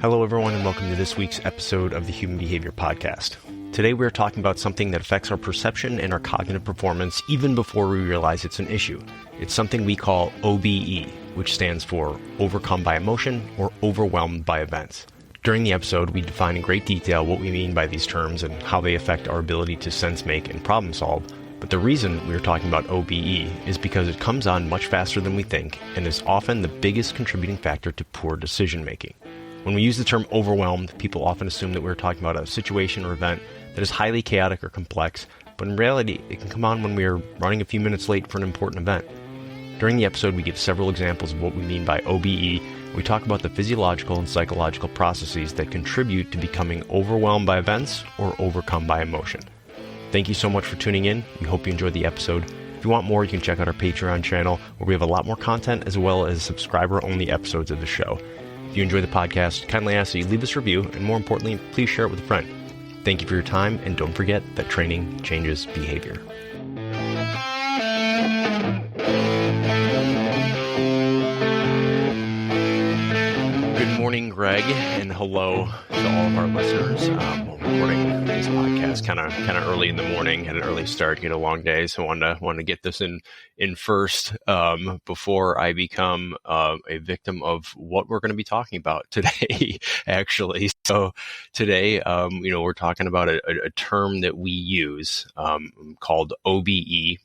Hello, everyone, and welcome to this week's episode of the Human Behavior Podcast. Today, we're talking about something that affects our perception and our cognitive performance even before we realize it's an issue. It's something we call O.B.E., which stands for overcome by emotion or overwhelmed by events. During the episode, we define in great detail what we mean by these terms and how they affect our ability to sense, make, and problem solve. But the reason we're talking about O.B.E. is because it comes on much faster than we think and is often the biggest contributing factor to poor decision making. When we use the term overwhelmed, people often assume that we're talking about a situation or event that is highly chaotic or complex, but in reality, it can come on when we are running a few minutes late for an important event. During the episode, we give several examples of what we mean by O.B.E. We talk about the physiological and psychological processes that contribute to becoming overwhelmed by events or overcome by emotion. Thank you so much for tuning in. We hope you enjoyed the episode. If you want more, you can check out our Patreon channel, where we have a lot more content as well as subscriber-only episodes of the show. If you enjoy the podcast, kindly ask that you leave us a review, and more importantly, please share it with a friend. Thank you for your time, and don't forget that training changes behavior. Good morning, Greg, and hello to all of our listeners. We're recording this podcast kind of early in the morning, had an early start, had a long day, so wanted to get this in first before I become a victim of what we're going to be talking about today, actually. So today, we're talking about a term that we use called O.B.E.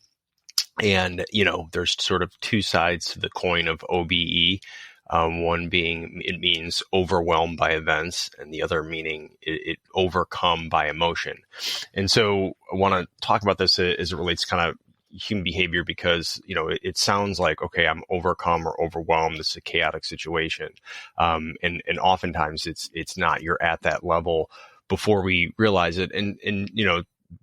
And, there's sort of two sides to the coin of O.B.E. One being it means overwhelmed by events, and the other meaning it overcome by emotion. And so I want to talk about this as it relates to kind of human behavior because, it sounds like, okay, I'm overcome or overwhelmed. This is a chaotic situation. And oftentimes it's not. You're at that level before we realize it. And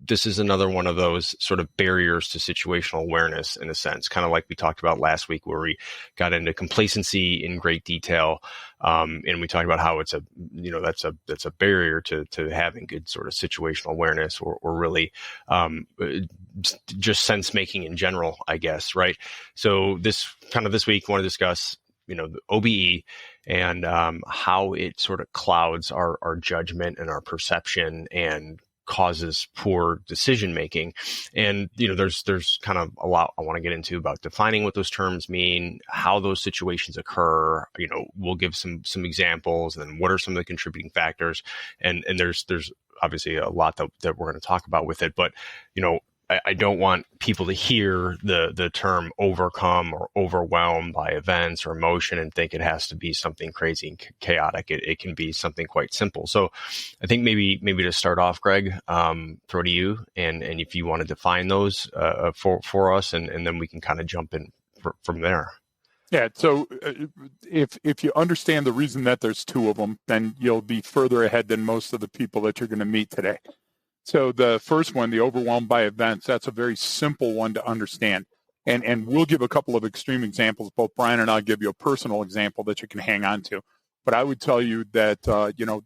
this is another one of those sort of barriers to situational awareness in a sense, kind of like we talked about last week where we got into complacency in great detail. And we talked about how it's that's a barrier to having good sort of situational awareness or really just sense making in general, I guess. Right. So this week I want to discuss the O.B.E. and how it sort of clouds our judgment and our perception and causes poor decision making. And, there's kind of a lot I want to get into about defining what those terms mean, how those situations occur. We'll give some examples and what are some of the contributing factors. And there's obviously a lot that we're going to talk about with it, but, I don't want people to hear the term overcome or overwhelmed by events or emotion and think it has to be something crazy and chaotic. It can be something quite simple. So I think maybe to start off, Greg, throw to you and if you want to define those for us and then we can kind of jump in from there. Yeah. So if you understand the reason that there's two of them, then you'll be further ahead than most of the people that you're going to meet today. So the first one, the overwhelmed by events, that's a very simple one to understand. And we'll give a couple of extreme examples. Both Brian and I'll give you a personal example that you can hang on to. But I would tell you that,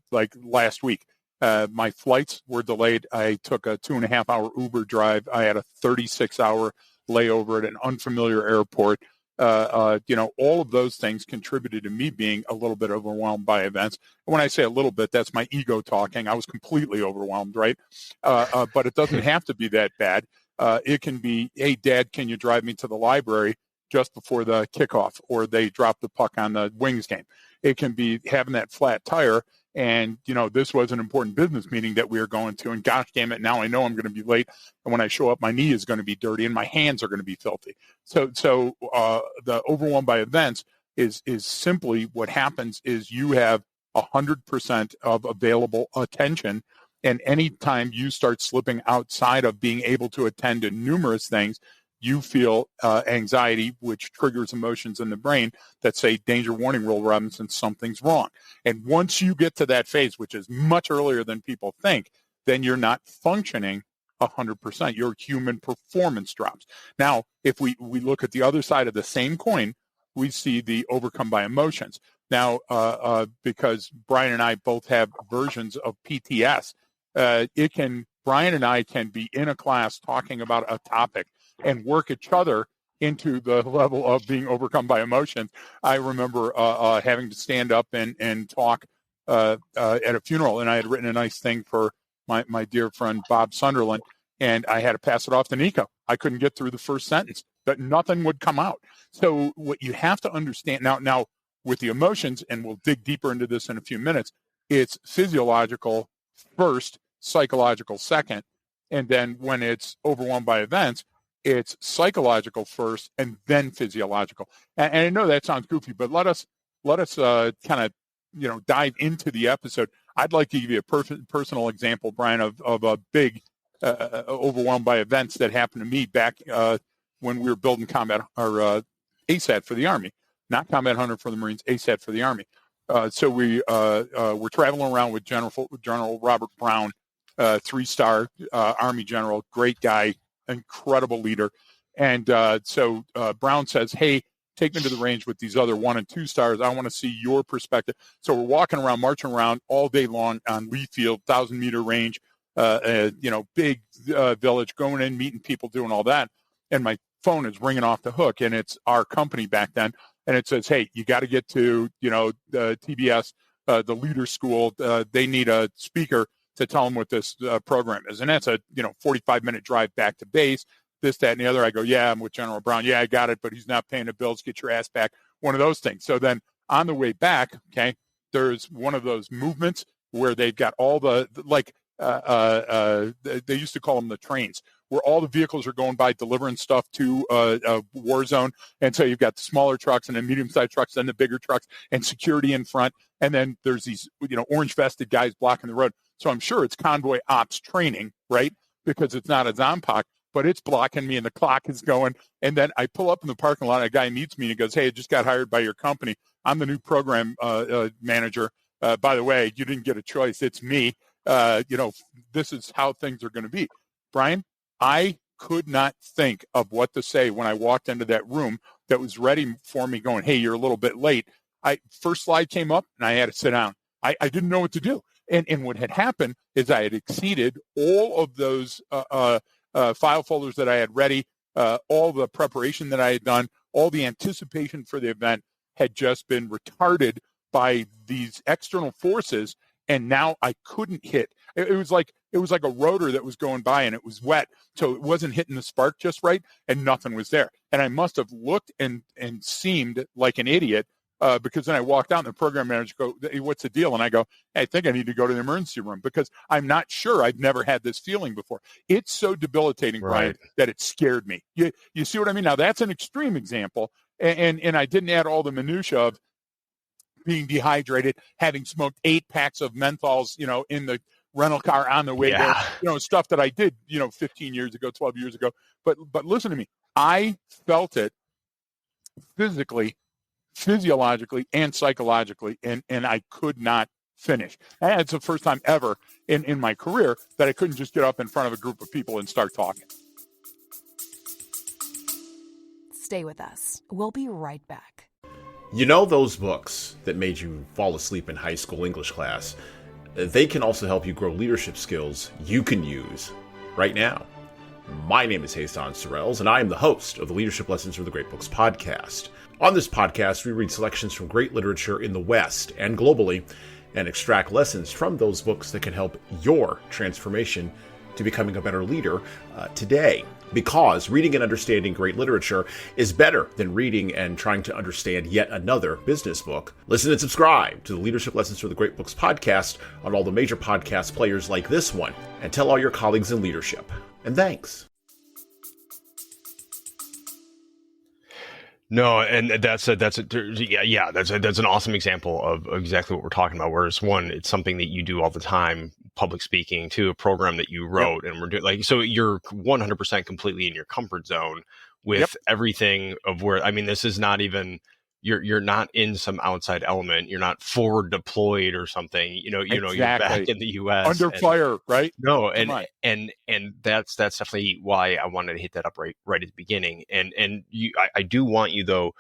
like last week, my flights were delayed. I took a 2.5-hour Uber drive. I had a 36-hour layover at an unfamiliar airport. All of those things contributed to me being a little bit overwhelmed by events. And when I say a little bit, that's my ego talking. I was completely overwhelmed, right? But it doesn't have to be that bad. It can be, hey, Dad, can you drive me to the library just before the kickoff? Or they drop the puck on the Wings game. It can be having that flat tire. And, this was an important business meeting that we were going to. And gosh, damn it, now I know I'm going to be late. And when I show up, my knee is going to be dirty and my hands are going to be filthy. So the overwhelmed by events is simply what happens is you have 100% of available attention. And anytime you start slipping outside of being able to attend to numerous things, you feel anxiety, which triggers emotions in the brain that say, danger, warning, Will Robinson, something's wrong. And once you get to that phase, which is much earlier than people think, then you're not functioning 100%. Your human performance drops. Now, if we look at the other side of the same coin, we see the overcome by emotions. Now, because Brian and I both have versions of PTS, Brian and I can be in a class talking about a topic and work each other into the level of being overcome by emotion. I remember having to stand up and talk at a funeral, and I had written a nice thing for my dear friend Bob Sunderland, and I had to pass it off to Nico. I couldn't get through the first sentence, but nothing would come out. So what you have to understand now with the emotions, and we'll dig deeper into this in a few minutes, it's physiological first, psychological second, and then when it's overwhelmed by events, it's psychological first and then physiological. And I know that sounds goofy, but let us kind of dive into the episode. I'd like to give you a personal example, Brian, of a big overwhelmed by events that happened to me back when we were building combat or ASAT for the Army, not Combat Hunter for the Marines, ASAT for the Army. So we were traveling around with General Robert Brown, 3-star Army general, great guy, incredible leader. And so Brown says, hey, take me to the range with these other 1 and 2 stars. I want to see your perspective. So we're walking around, marching around all day long on Lee Field, 1,000-meter range, big village, going in, meeting people, doing all that. And my phone is ringing off the hook, and it's our company back then. And it says, hey, you got to get to, the TBS, the leader school. They need a speaker to tell them what this program is. And that's a, 45-minute drive back to base, this, that, and the other. I go, yeah, I'm with General Brown. Yeah, I got it, but he's not paying the bills. Get your ass back. One of those things. So then on the way back, okay, there's one of those movements where they've got all the, they used to call them the trains, where all the vehicles are going by delivering stuff to a war zone. And so you've got the smaller trucks and then medium-sized trucks, then the bigger trucks, and security in front. And then there's these, orange-vested guys blocking the road. So I'm sure it's convoy ops training, right? Because it's not a Zompok, but it's blocking me and the clock is going. And then I pull up in the parking lot, and a guy meets me and he goes, hey, I just got hired by your company. I'm the new program manager. By the way, you didn't get a choice. It's me. This is how things are going to be. Brian, I could not think of what to say when I walked into that room that was ready for me going, hey, you're a little bit late. First slide came up and I had to sit down. I didn't know what to do. And what had happened is I had exceeded all of those file folders that I had ready, all the preparation that I had done, all the anticipation for the event had just been retarded by these external forces. And now I couldn't hit. It was like a rotor that was going by and it was wet. So it wasn't hitting the spark just right and nothing was there. And I must have looked and seemed like an idiot because then I walked out and the program manager go, hey, what's the deal? And I go, hey, I think I need to go to the emergency room because I'm not sure. I've never had this feeling before. It's so debilitating, Brian, that it scared me. You see what I mean? Now that's an extreme example. And I didn't add all the minutia of being dehydrated, having smoked 8 packs of menthols, in the rental car on the way there, stuff that I did, 15 years ago, 12 years ago. But listen to me. I felt it physically, physiologically, and psychologically, and I could not finish. And it's the first time ever in my career that I couldn't just get up in front of a group of people and start talking. Stay with us. We'll be right back. You know those books that made you fall asleep in high school English class? They can also help you grow leadership skills you can use right now. My name is Hassan Sorrells, and I am the host of the Leadership Lessons from the Great Books podcast. On this podcast, we read selections from great literature in the West and globally, and extract lessons from those books that can help your transformation to becoming a better leader today. Because reading and understanding great literature is better than reading and trying to understand yet another business book. Listen and subscribe to the Leadership Lessons from the Great Books podcast on all the major podcast players like this one, and tell all your colleagues in leadership. And thanks. No, and that's an awesome example of exactly what we're talking about. Whereas one, it's something that you do all the time, public speaking, to a program that you wrote, and we're doing so you're 100% completely in your comfort zone with everything of where. I mean, this is not even you're not in some outside element. You're not forward deployed or something. You're back in the U.S. under fire, right? No, and that's definitely why I wanted to hit that up right at the beginning. And I do want you though,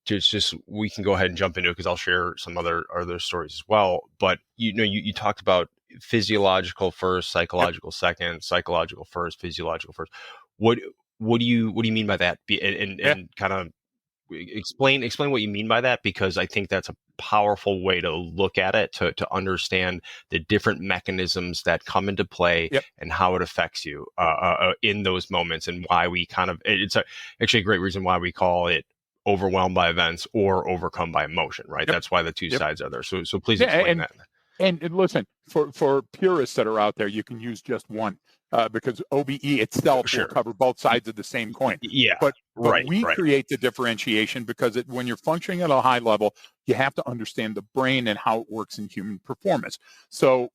just we can go ahead and jump into it because I'll share some other stories as well. But you talked about physiological first, psychological second, psychological first, physiological first. What do you mean by that? And kind of explain what you mean by that, because I think that's a powerful way to look at it, to understand the different mechanisms that come into play Yep. and how it affects you in those moments, and why we actually a great reason why we call it overwhelmed by events or overcome by emotion, right? Yep. That's why the two Yep. sides are there. So please explain that. And listen, for purists that are out there, you can use just one because O.B.E itself Sure. will cover both sides of the same coin. Yeah, But right. we create the differentiation because when you're functioning at a high level, you have to understand the brain and how it works in human performance. So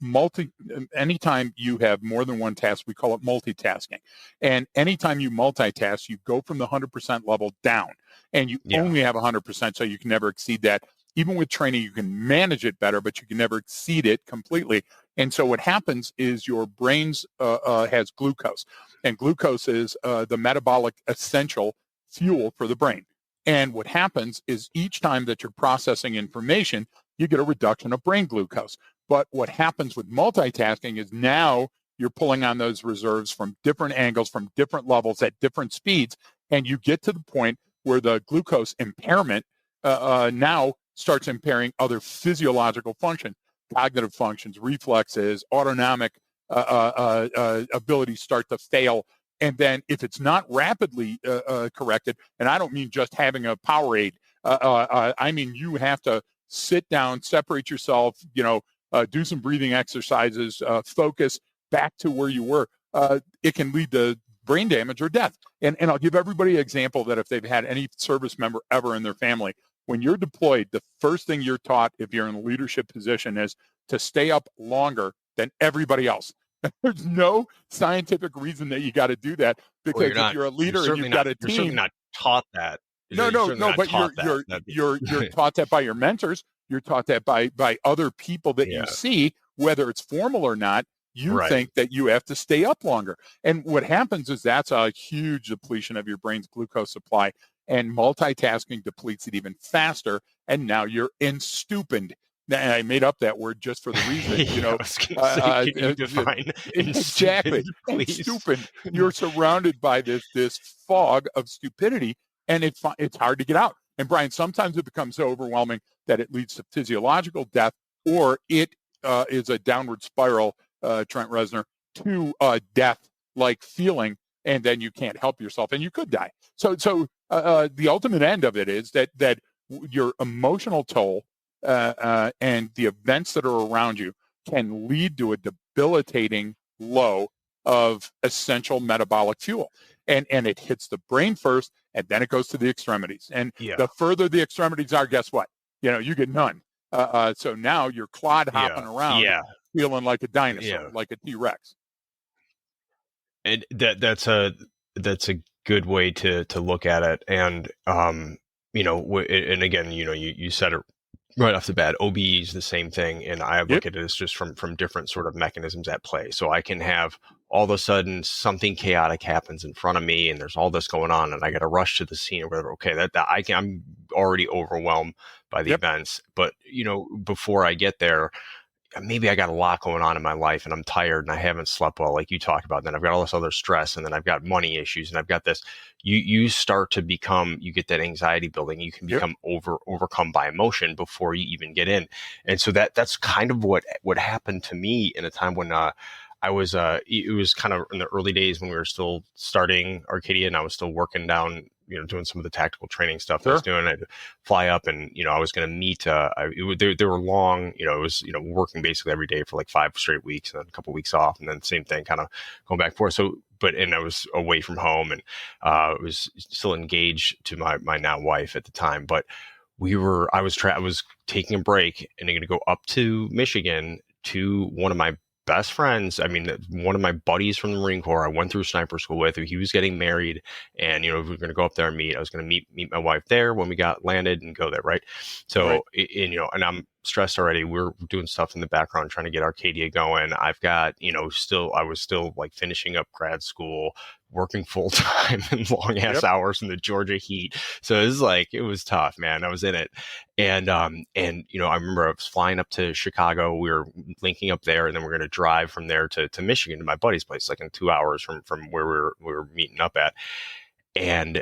anytime you have more than one task, we call it multitasking. And anytime you multitask, you go from the 100% level down, and you only have 100%, so you can never exceed that. Even with training, you can manage it better, but you can never exceed it completely. And so what happens is your brain's has glucose, and glucose is the metabolic essential fuel for the brain. And what happens is each time that you're processing information, you get a reduction of brain glucose. But what happens with multitasking is now you're pulling on those reserves from different angles, from different levels at different speeds, and you get to the point where the glucose impairment now starts impairing other physiological functions, cognitive functions, reflexes, autonomic abilities start to fail. And then if it's not rapidly corrected, and I don't mean just having a Powerade, I mean you have to sit down, separate yourself, do some breathing exercises, focus back to where you were. It can lead to brain damage or death. And I'll give everybody an example that if they've had any service member ever in their family, when you're deployed, the first thing you're taught if you're in a leadership position is to stay up longer than everybody else. There's no scientific reason that you got to do that, because if you're a leader and you've got a team, you're certainly not taught that. No, but you're taught that by your mentors. You're taught that by other people that you see, whether it's formal or not. You think that you have to stay up longer. And what happens is that's a huge depletion of your brain's glucose supply, and multitasking depletes it even faster. And now you're in-stupid. Now, I made up that word just for the reason, can you define exactly. Stupid. You're surrounded by this fog of stupidity, and it's hard to get out. And Brian, sometimes it becomes so overwhelming that it leads to physiological death, or it is a downward spiral, Trent Reznor, to death-like feeling, and then you can't help yourself, and you could die. So the ultimate end of it is that your emotional toll and the events that are around you can lead to a debilitating low of essential metabolic fuel. And it hits the brain first, and then it goes to the extremities. And the further the extremities are, guess what? You get none. So now you're clod hopping around, feeling like a dinosaur, like a T-Rex. And that's a good way to look at it. And and again, you said it right off the bat. O.B.E is the same thing, and I look at it as just from different sort of mechanisms at play. So I can have all of a sudden something chaotic happens in front of me, and there's all this going on, and I got to rush to the scene or whatever. Okay, I'm already overwhelmed by the events, but before I get there, maybe I got a lot going on in my life and I'm tired and I haven't slept well, like you talked about. Then I've got all this other stress, and then I've got money issues, and I've got this. You start to become, you get that anxiety building. You can become overcome by emotion before you even get in. And so that's kind of what happened to me in a time when I was it was kind of in the early days when we were still starting Arcadia, and I was still working down, doing some of the tactical training stuff that I was doing. I'd fly up, and I was going to meet. They were long. It was working basically every day for like 5 straight weeks, and then a couple of weeks off, and then same thing, kind of going back and forth. So, and I was away from home, and was still engaged to my now wife at the time. But I was taking a break, and I'm going to go up to Michigan to one of my best friends. I mean, one of my buddies from the Marine Corps I went through sniper school with. He was getting married, and we were going to go up there and meet. I was going to meet my wife there when we got landed and go there, right? So, and I'm stressed already. We're doing stuff in the background trying to get Arcadia going. I've got, I was still like finishing up grad school, working full time and long ass hours in the Georgia heat. So it was tough, man. I was in it. And I remember I was flying up to Chicago. We were linking up there, and then we're going to drive from there to Michigan to my buddy's place, like in 2 hours from where we were meeting up at. And,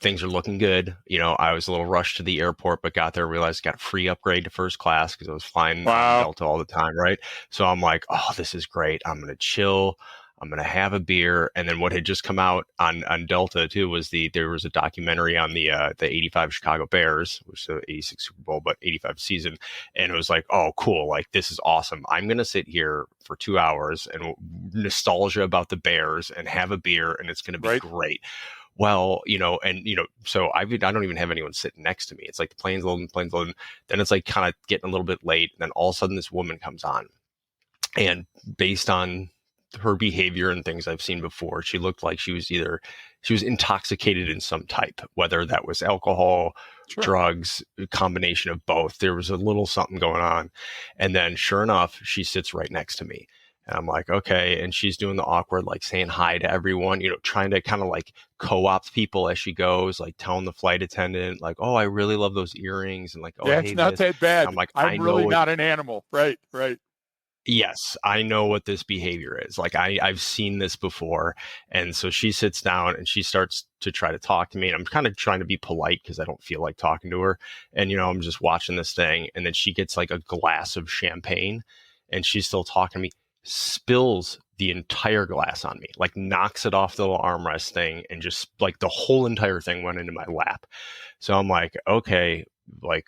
things are looking good. I was a little rushed to the airport, but got there, realized I got a free upgrade to first class because I was flying on Delta all the time, right? So I'm like, oh, this is great. I'm going to chill. I'm going to have a beer. And then what had just come out on Delta too was there was a documentary on the 85 Chicago Bears, which is the 86 Super Bowl, but 85 season. And it was like, oh, cool. Like, this is awesome. I'm going to sit here for 2 hours and nostalgia about the Bears and have a beer, and it's going to be great. Well, so I don't even have anyone sitting next to me. It's like the plane's loading. Then it's like kind of getting a little bit late. And then all of a sudden this woman comes on, and based on her behavior and things I've seen before, she looked like she was intoxicated in some type, whether that was alcohol, drugs, a combination of both. There was a little something going on. And then sure enough, she sits right next to me. And I'm like, okay. And she's doing the awkward, like saying hi to everyone, trying to kind of like co-opt people as she goes, like telling the flight attendant, like, oh, I really love those earrings. And like, oh, yeah, hey, it's not that bad. I'm like, I'm really not an animal. Right. Yes, I know what this behavior is. Like, I've seen this before. And so she sits down and she starts to try to talk to me. And I'm kind of trying to be polite because I don't feel like talking to her. And, I'm just watching this thing. And then she gets like a glass of champagne and she's still talking to me, spills the entire glass on me, like knocks it off the little armrest thing. And just like the whole entire thing went into my lap. So I'm like, okay, like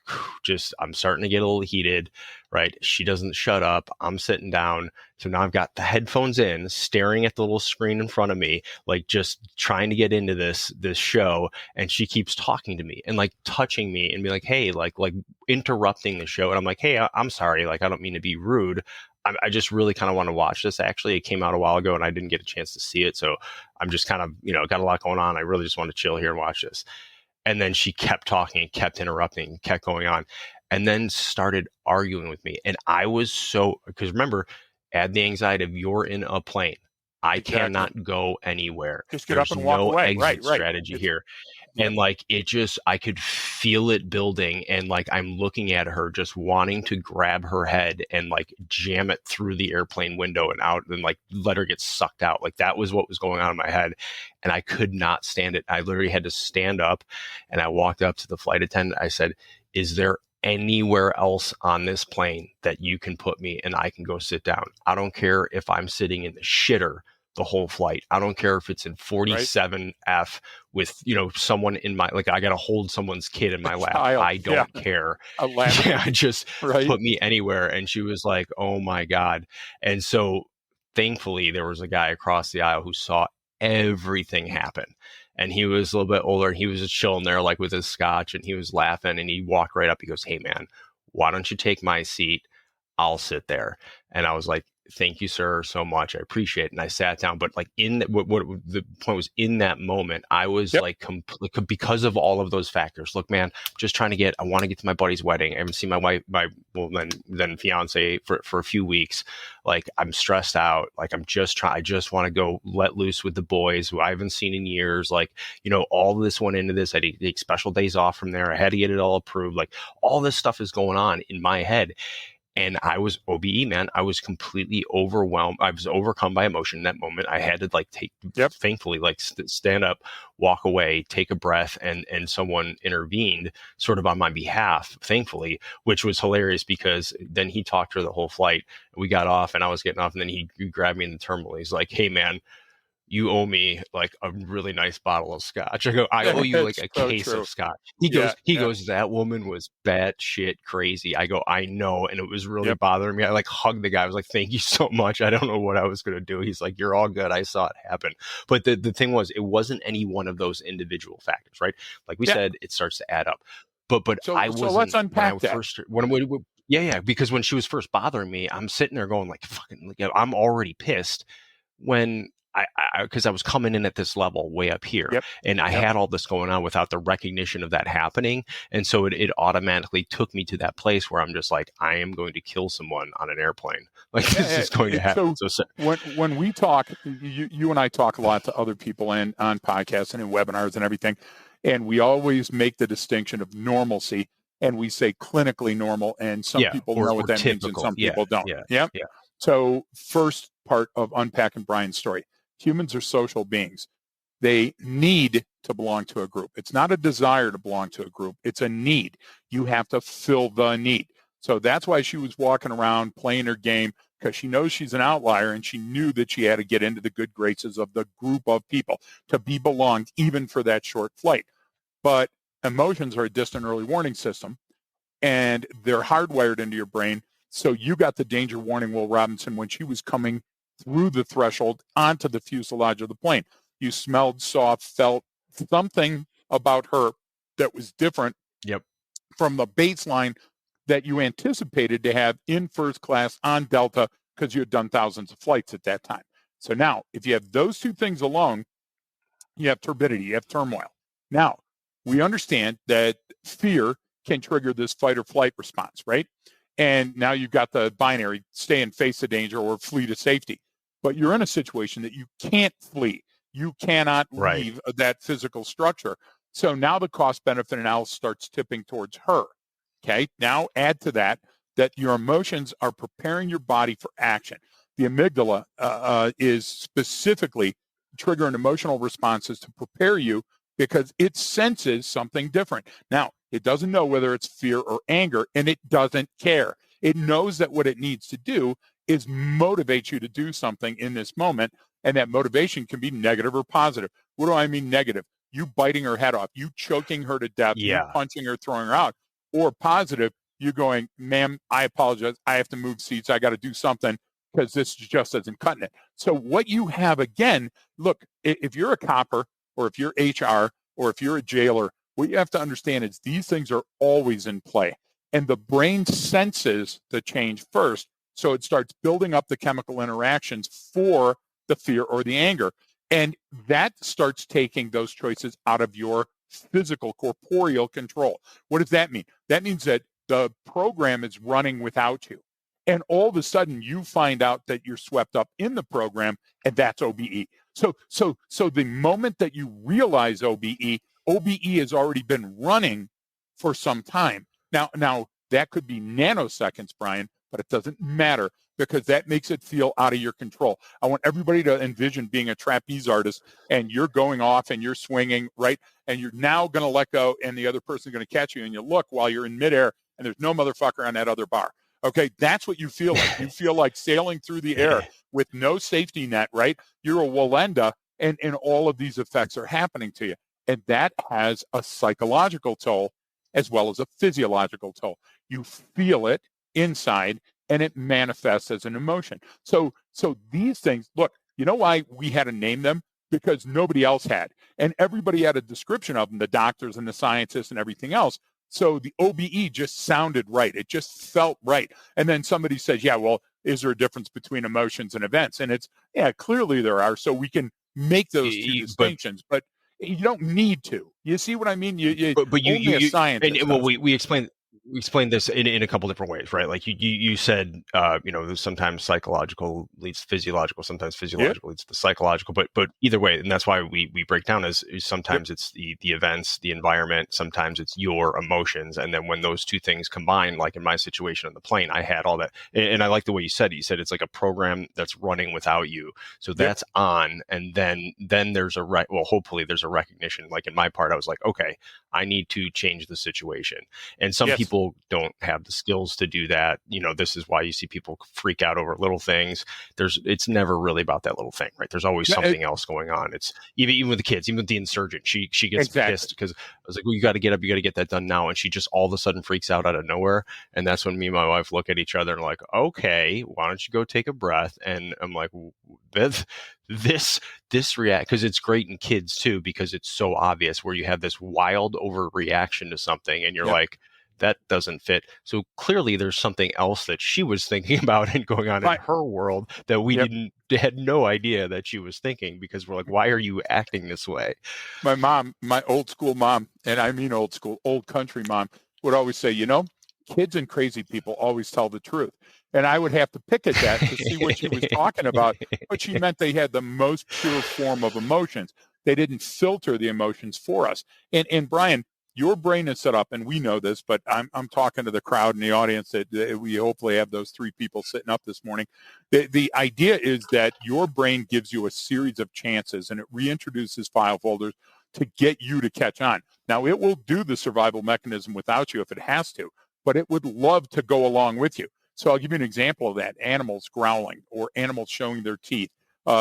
I'm starting to get a little heated, right? She doesn't shut up. I'm sitting down. So now I've got the headphones in, staring at the little screen in front of me, like just trying to get into this show. And she keeps talking to me and like touching me and be like, hey, like interrupting the show. And I'm like, hey, I'm sorry. Like, I don't mean to be rude. I just really kind of want to watch this. Actually, it came out a while ago and I didn't get a chance to see it. So I'm just kind of, got a lot going on. I really just want to chill here and watch this. And then she kept talking and kept interrupting, kept going on, and then started arguing with me. And I was because remember, add the anxiety of you're in a plane. I cannot go anywhere. Just get up and walk away. Exit strategy here. And like, I could feel it building. And like, I'm looking at her just wanting to grab her head and like jam it through the airplane window and out and like let her get sucked out. Like, that was what was going on in my head. And I could not stand it. I literally had to stand up and I walked up to the flight attendant. I said, is there anywhere else on this plane that you can put me and I can go sit down? I don't care if I'm sitting in the shitter the whole flight. I don't care if it's in 47F with, someone in my, like, I got to hold someone's kid in my lap. I don't care. Just put me anywhere. And she was like, oh my God. And so thankfully there was a guy across the aisle who saw everything happen. And he was a little bit older and he was just chilling there, like with his scotch, and he was laughing and he walked right up. He goes, hey man, why don't you take my seat? I'll sit there. And I was like, thank you, sir, so much. I appreciate it. And I sat down, but like what the point was, in that moment, I was like, because of all of those factors. Look, man, just I want to get to my buddy's wedding. I haven't seen my wife, then fiance for a few weeks. Like, I'm stressed out. Like, I just want to go let loose with the boys who I haven't seen in years. Like, all of this went into this. I had to take special days off from there. I had to get it all approved. Like, all this stuff is going on in my head. And I was O.B.E, man. I was completely overwhelmed. I was overcome by emotion in that moment. I had to thankfully, stand up, walk away, take a breath, and someone intervened sort of on my behalf, thankfully, which was hilarious because then he talked to her the whole flight. We got off and I was getting off, and then he grabbed me in the terminal. He's like, hey man, you owe me like a really nice bottle of scotch. I go, I owe you like a case of scotch. He goes, that woman was batshit crazy. I go, I know. And it was really bothering me. I like hugged the guy. I was like, thank you so much. I don't know what I was going to do. He's like, you're all good. I saw it happen. But the thing was, it wasn't any one of those individual factors, right? Like we said, it starts to add up. But I wasn't. So let's unpack that. Because when she was first bothering me, I'm sitting there going like, fucking, I'm already pissed when because I was coming in at this level way up here, and I had all this going on without the recognition of that happening. And so it automatically took me to that place where I'm just like, I am going to kill someone on an airplane. Like, this is going to happen. So when we talk, you and I talk a lot to other people on podcasts and in webinars and everything. And we always make the distinction of normalcy, and we say clinically normal, and some people know what that typical means and some people don't. So first part of unpacking Brian's story. Humans are social beings. They need to belong to a group. It's not a desire to belong to a group. It's a need. You have to fill the need. So that's why she was walking around playing her game, because she knows she's an outlier, and she knew that she had to get into the good graces of the group of people to be belonged, even for that short flight. But emotions are a distant early warning system, and they're hardwired into your brain. So you got the danger warning, Will Robinson, when she was coming through the threshold onto the fuselage of the plane. You smelled, saw, felt something about her that was different from the baseline that you anticipated to have in first class on Delta, because you had done thousands of flights at that time. So now, if you have those two things alone, you have turbidity, you have turmoil. Now, we understand that fear can trigger this fight or flight response, right? And now you've got the binary, stay and face the danger or flee to safety. But you're in a situation that you can't flee. You cannot leave that physical structure. So now the cost-benefit analysis starts tipping towards her. Okay, now add to that your emotions are preparing your body for action. The amygdala is specifically triggering emotional responses to prepare you, because it senses something different. Now, it doesn't know whether it's fear or anger, and it doesn't care. It knows that what it needs to do is motivate you to do something in this moment, and that motivation can be negative or positive. What do I mean negative? You biting her head off, you choking her to death, you punching her, throwing her out. Or positive, you going, ma'am, I apologize. I have to move seats. I got to do something, because this just isn't cutting it. So what you have, again, look, if you're a copper, or if you're HR, or if you're a jailer, what you have to understand is these things are always in play. And the brain senses the change first. So it starts building up the chemical interactions for the fear or the anger. And that starts taking those choices out of your physical, corporeal control. What does that mean? That means that the program is running without you. And all of a sudden you find out that you're swept up in the program, and that's O.B.E. So the moment that you realize O.B.E. has already been running for some time. Now that could be nanoseconds, Brian, but it doesn't matter, because that makes it feel out of your control. I want everybody to envision being a trapeze artist, and you're going off and you're swinging, right? And you're now going to let go, and the other person's going to catch you, and you look while you're in midair, and there's no motherfucker on that other bar. Okay, that's what you feel like. You feel like sailing through the air with no safety net, right? You're a Walenda, and all of these effects are happening to you. And that has a psychological toll as well as a physiological toll. You feel it inside, and it manifests as an emotion. So these things, look, you know why we had to name them? Because nobody else had. And everybody had a description of them, the doctors and the scientists and everything else. So the O.B.E. just sounded right. It just felt right. And then somebody says, yeah, well, is there a difference between emotions and events? And it's, yeah, clearly there are. So we can make those two distinctions, but you don't need to. You see what I mean? But only a scientist. And well, we explained this in a couple different ways, right? Like you said, sometimes psychological leads to physiological, sometimes physiological leads to psychological, but either way, and that's why we break down is sometimes it's the events, the environment, sometimes it's your emotions, and then when those two things combine, like in my situation on the plane, I had all that, and I like the way you said it's like a program that's running without you, so that's on, and then there's hopefully there's a recognition. Like in my part, I was like, okay, I need to change the situation, and some people don't have the skills to do that. This is why you see people freak out over little things. It's never really about that little thing, right? There's always something else going on. It's even with the kids, even with the insurgent, she gets pissed because I was like, well, you got to get up, you got to get that done now. And she just all of a sudden freaks out of nowhere. And that's when me and my wife look at each other and like, okay, why don't you go take a breath? And I'm like, this react, because it's great in kids too, because it's so obvious where you have this wild overreaction to something and you're like, that doesn't fit. So clearly there's something else that she was thinking about and going on in her world that we had no idea that she was thinking, because we're like, why are you acting this way? My mom, my old school mom, and I mean old school, old country mom, would always say, kids and crazy people always tell the truth. And I would have to pick at that to see what she was talking about. But she meant they had the most pure form of emotions. They didn't filter the emotions for us. And Brian, your brain is set up, and we know this, but I'm talking to the crowd and the audience that we hopefully have those 3 people sitting up this morning. The idea is that your brain gives you a series of chances, and it reintroduces file folders to get you to catch on. Now, it will do the survival mechanism without you if it has to, but it would love to go along with you. So I'll give you an example of that. Animals growling or animals showing their teeth,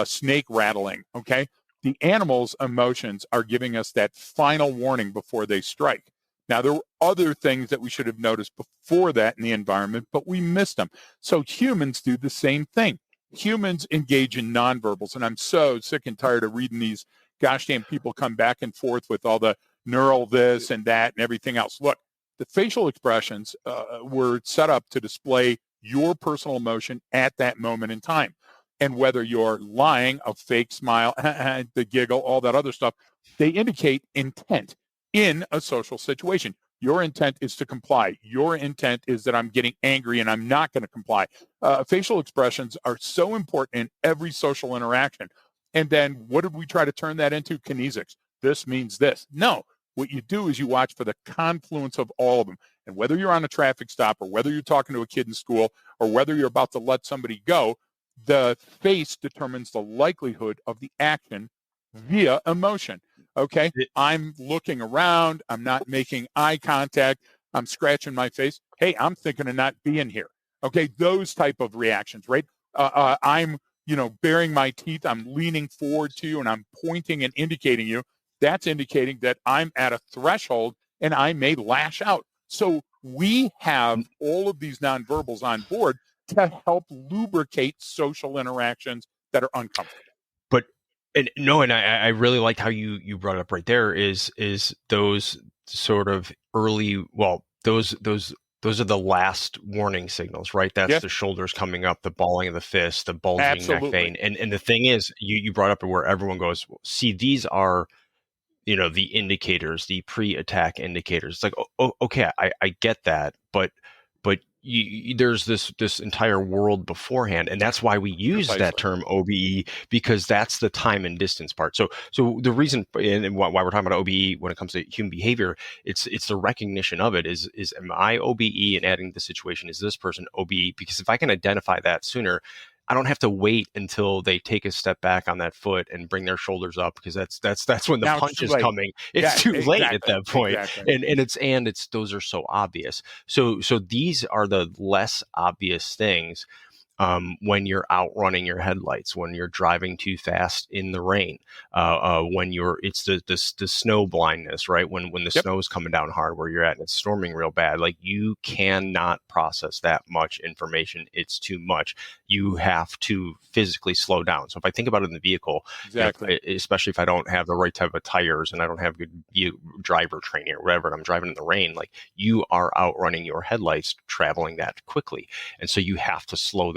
snake rattling, okay? The animals' emotions are giving us that final warning before they strike. Now, there were other things that we should have noticed before that in the environment, but we missed them. So humans do the same thing. Humans engage in nonverbals, and I'm so sick and tired of reading these gosh damn people come back and forth with all the neural this and that and everything else. Look, the facial expressions were set up to display your personal emotion at that moment in time. And whether you're lying, a fake smile, the giggle, all that other stuff, they indicate intent in a social situation. Your intent is to comply. Your intent is that I'm getting angry and I'm not going to comply. Facial expressions are so important in every social interaction. And then what did we try to turn that into? Kinesics. This means this. No, what you do is you watch for the confluence of all of them. And whether you're on a traffic stop or whether you're talking to a kid in school or whether you're about to let somebody go, the face determines the likelihood of the action via emotion. Okay, I'm looking around. I'm not making eye contact. I'm scratching my face. Hey, I'm thinking of not being here. Okay, those type of reactions, right? I'm, baring my teeth. I'm leaning forward to you and I'm pointing and indicating you. That's indicating that I'm at a threshold and I may lash out. So we have all of these nonverbals on board to help lubricate social interactions that are uncomfortable. And I really liked how you brought it up right there is those sort of early, well, those are the last warning signals, right? That's the shoulders coming up, the balling of the fist, the bulging neck vein. And the thing is, you brought up where everyone goes, see, these are, the indicators, the pre-attack indicators. It's like, okay, I get that, but there's this entire world beforehand, and that's why we use that term O.B.E, because that's the time and distance part. So the reason and why we're talking about O.B.E when it comes to human behavior, it's the recognition of it. Is am I O.B.E and adding the situation? Is this person O.B.E? Because if I can identify that sooner, I don't have to wait until they take a step back on that foot and bring their shoulders up, because that's when the punch is coming. It's too late at that point. Exactly. And it's those are so obvious. So these are the less obvious things when you're outrunning your headlights, when you're driving too fast in the rain, when it's the snow blindness, right? When the snow is coming down hard where you're at and it's storming real bad, like you cannot process that much information. It's too much. You have to physically slow down. So if I think about it in the vehicle, especially if I don't have the right type of tires and I don't have good driver training or whatever, and I'm driving in the rain, like you are outrunning your headlights traveling that quickly. And so you have to slow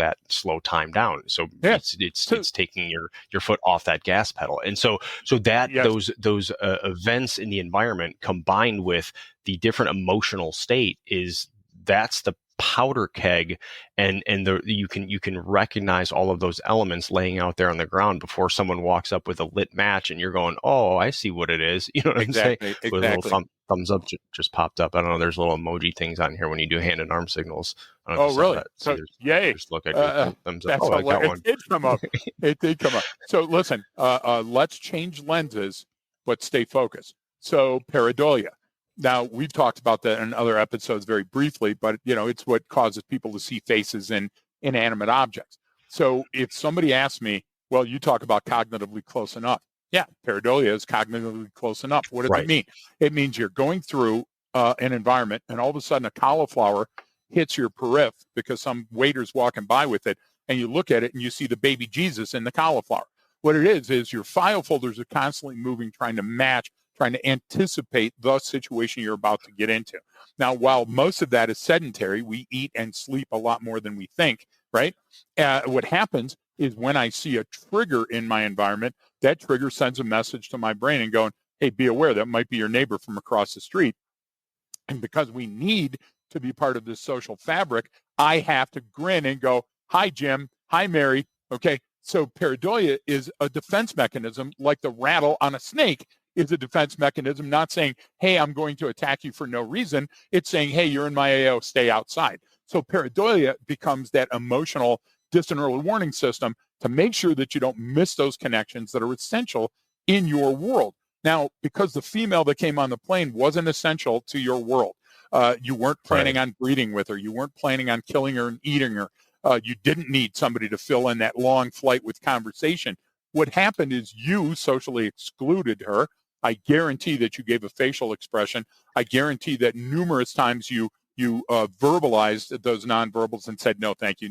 time down. So it's taking your foot off that gas pedal. And so that those events in the environment combined with the different emotional state that's the powder keg, and you can recognize all of those elements laying out there on the ground before someone walks up with a lit match and you're going, oh, I see what it is. You know what I'm saying? With a little thumbs up just popped up. I don't know. There's little emoji things on here when you do hand and arm signals. I don't know really? So yay! Just look at thumbs up. I got one. It did come up. It did come up. So listen, let's change lenses, but stay focused. So pareidolia. Now, we've talked about that in other episodes very briefly, but, it's what causes people to see faces in inanimate objects. So if somebody asks me, well, you talk about cognitively close enough. Yeah, pareidolia is cognitively close enough. What does it mean? It means you're going through an environment and all of a sudden a cauliflower hits your periph because some waiter's walking by with it, and you look at it and you see the baby Jesus in the cauliflower. What it is your file folders are constantly moving, trying to anticipate the situation you're about to get into. Now, while most of that is sedentary, we eat and sleep a lot more than we think, right? What happens is when I see a trigger in my environment, that trigger sends a message to my brain and going, hey, be aware that might be your neighbor from across the street. And because we need to be part of this social fabric, I have to grin and go, hi, Jim. Hi, Mary. Okay. So pareidolia is a defense mechanism like the rattle on a snake is a defense mechanism, not saying, hey, I'm going to attack you for no reason. It's saying, hey, you're in my AO, stay outside. So pareidolia becomes that emotional distant early warning system to make sure that you don't miss those connections that are essential in your world. Now, because the female that came on the plane wasn't essential to your world, you weren't planning on breeding with her, you weren't planning on killing her and eating her, you didn't need somebody to fill in that long flight with conversation. What happened is you socially excluded her. I guarantee that you gave a facial expression. I guarantee that numerous times you verbalized those nonverbals and said, no, thank you,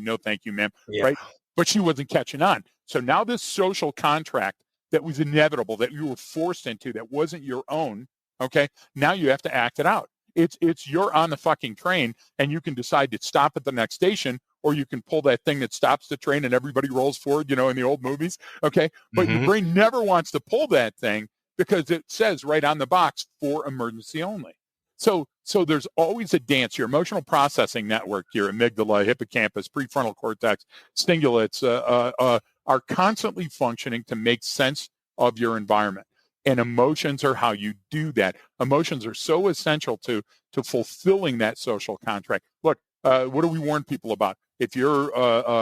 ma'am, right? But she wasn't catching on. So now this social contract that was inevitable, that you were forced into, that wasn't your own, okay, now you have to act it out. It's you're on the fucking train, and you can decide to stop at the next station, or you can pull that thing that stops the train and everybody rolls forward, in the old movies, okay? But your brain never wants to pull that thing because it says right on the box, for emergency only. So there's always a dance. Your emotional processing network, your amygdala, hippocampus, prefrontal cortex, stimulates are constantly functioning to make sense of your environment. And emotions are how you do that. Emotions are so essential to fulfilling that social contract. Look, what do we warn people about? If you're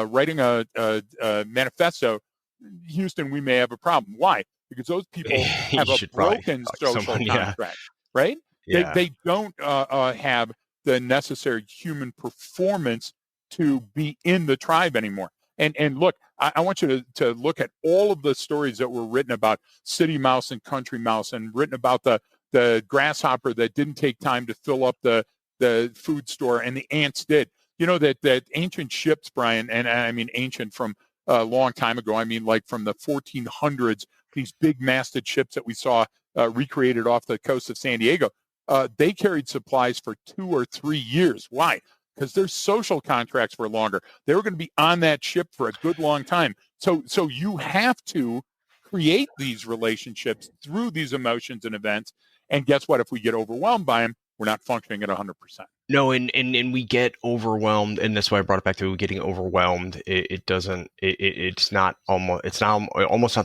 writing a manifesto, Houston, we may have a problem. Why? Because those people have a broken social contract, right? Yeah. They don't have the necessary human performance to be in the tribe anymore. And look, I want you to look at all of the stories that were written about city mouse and country mouse, and written about the grasshopper that didn't take time to fill up the food store, and the ants did. That ancient ships, Brian, and I mean ancient from a long time ago. I mean, like from the 1400s, these big masted ships that we saw recreated off the coast of San Diego, they carried supplies for 2 or 3 years. Why? Because their social contracts were longer. They were going to be on that ship for a good long time. So you have to create these relationships through these emotions and events. And guess what? If we get overwhelmed by them, we're not functioning at 100%. No, and we get overwhelmed, and that's why I brought it back to getting overwhelmed. It's almost not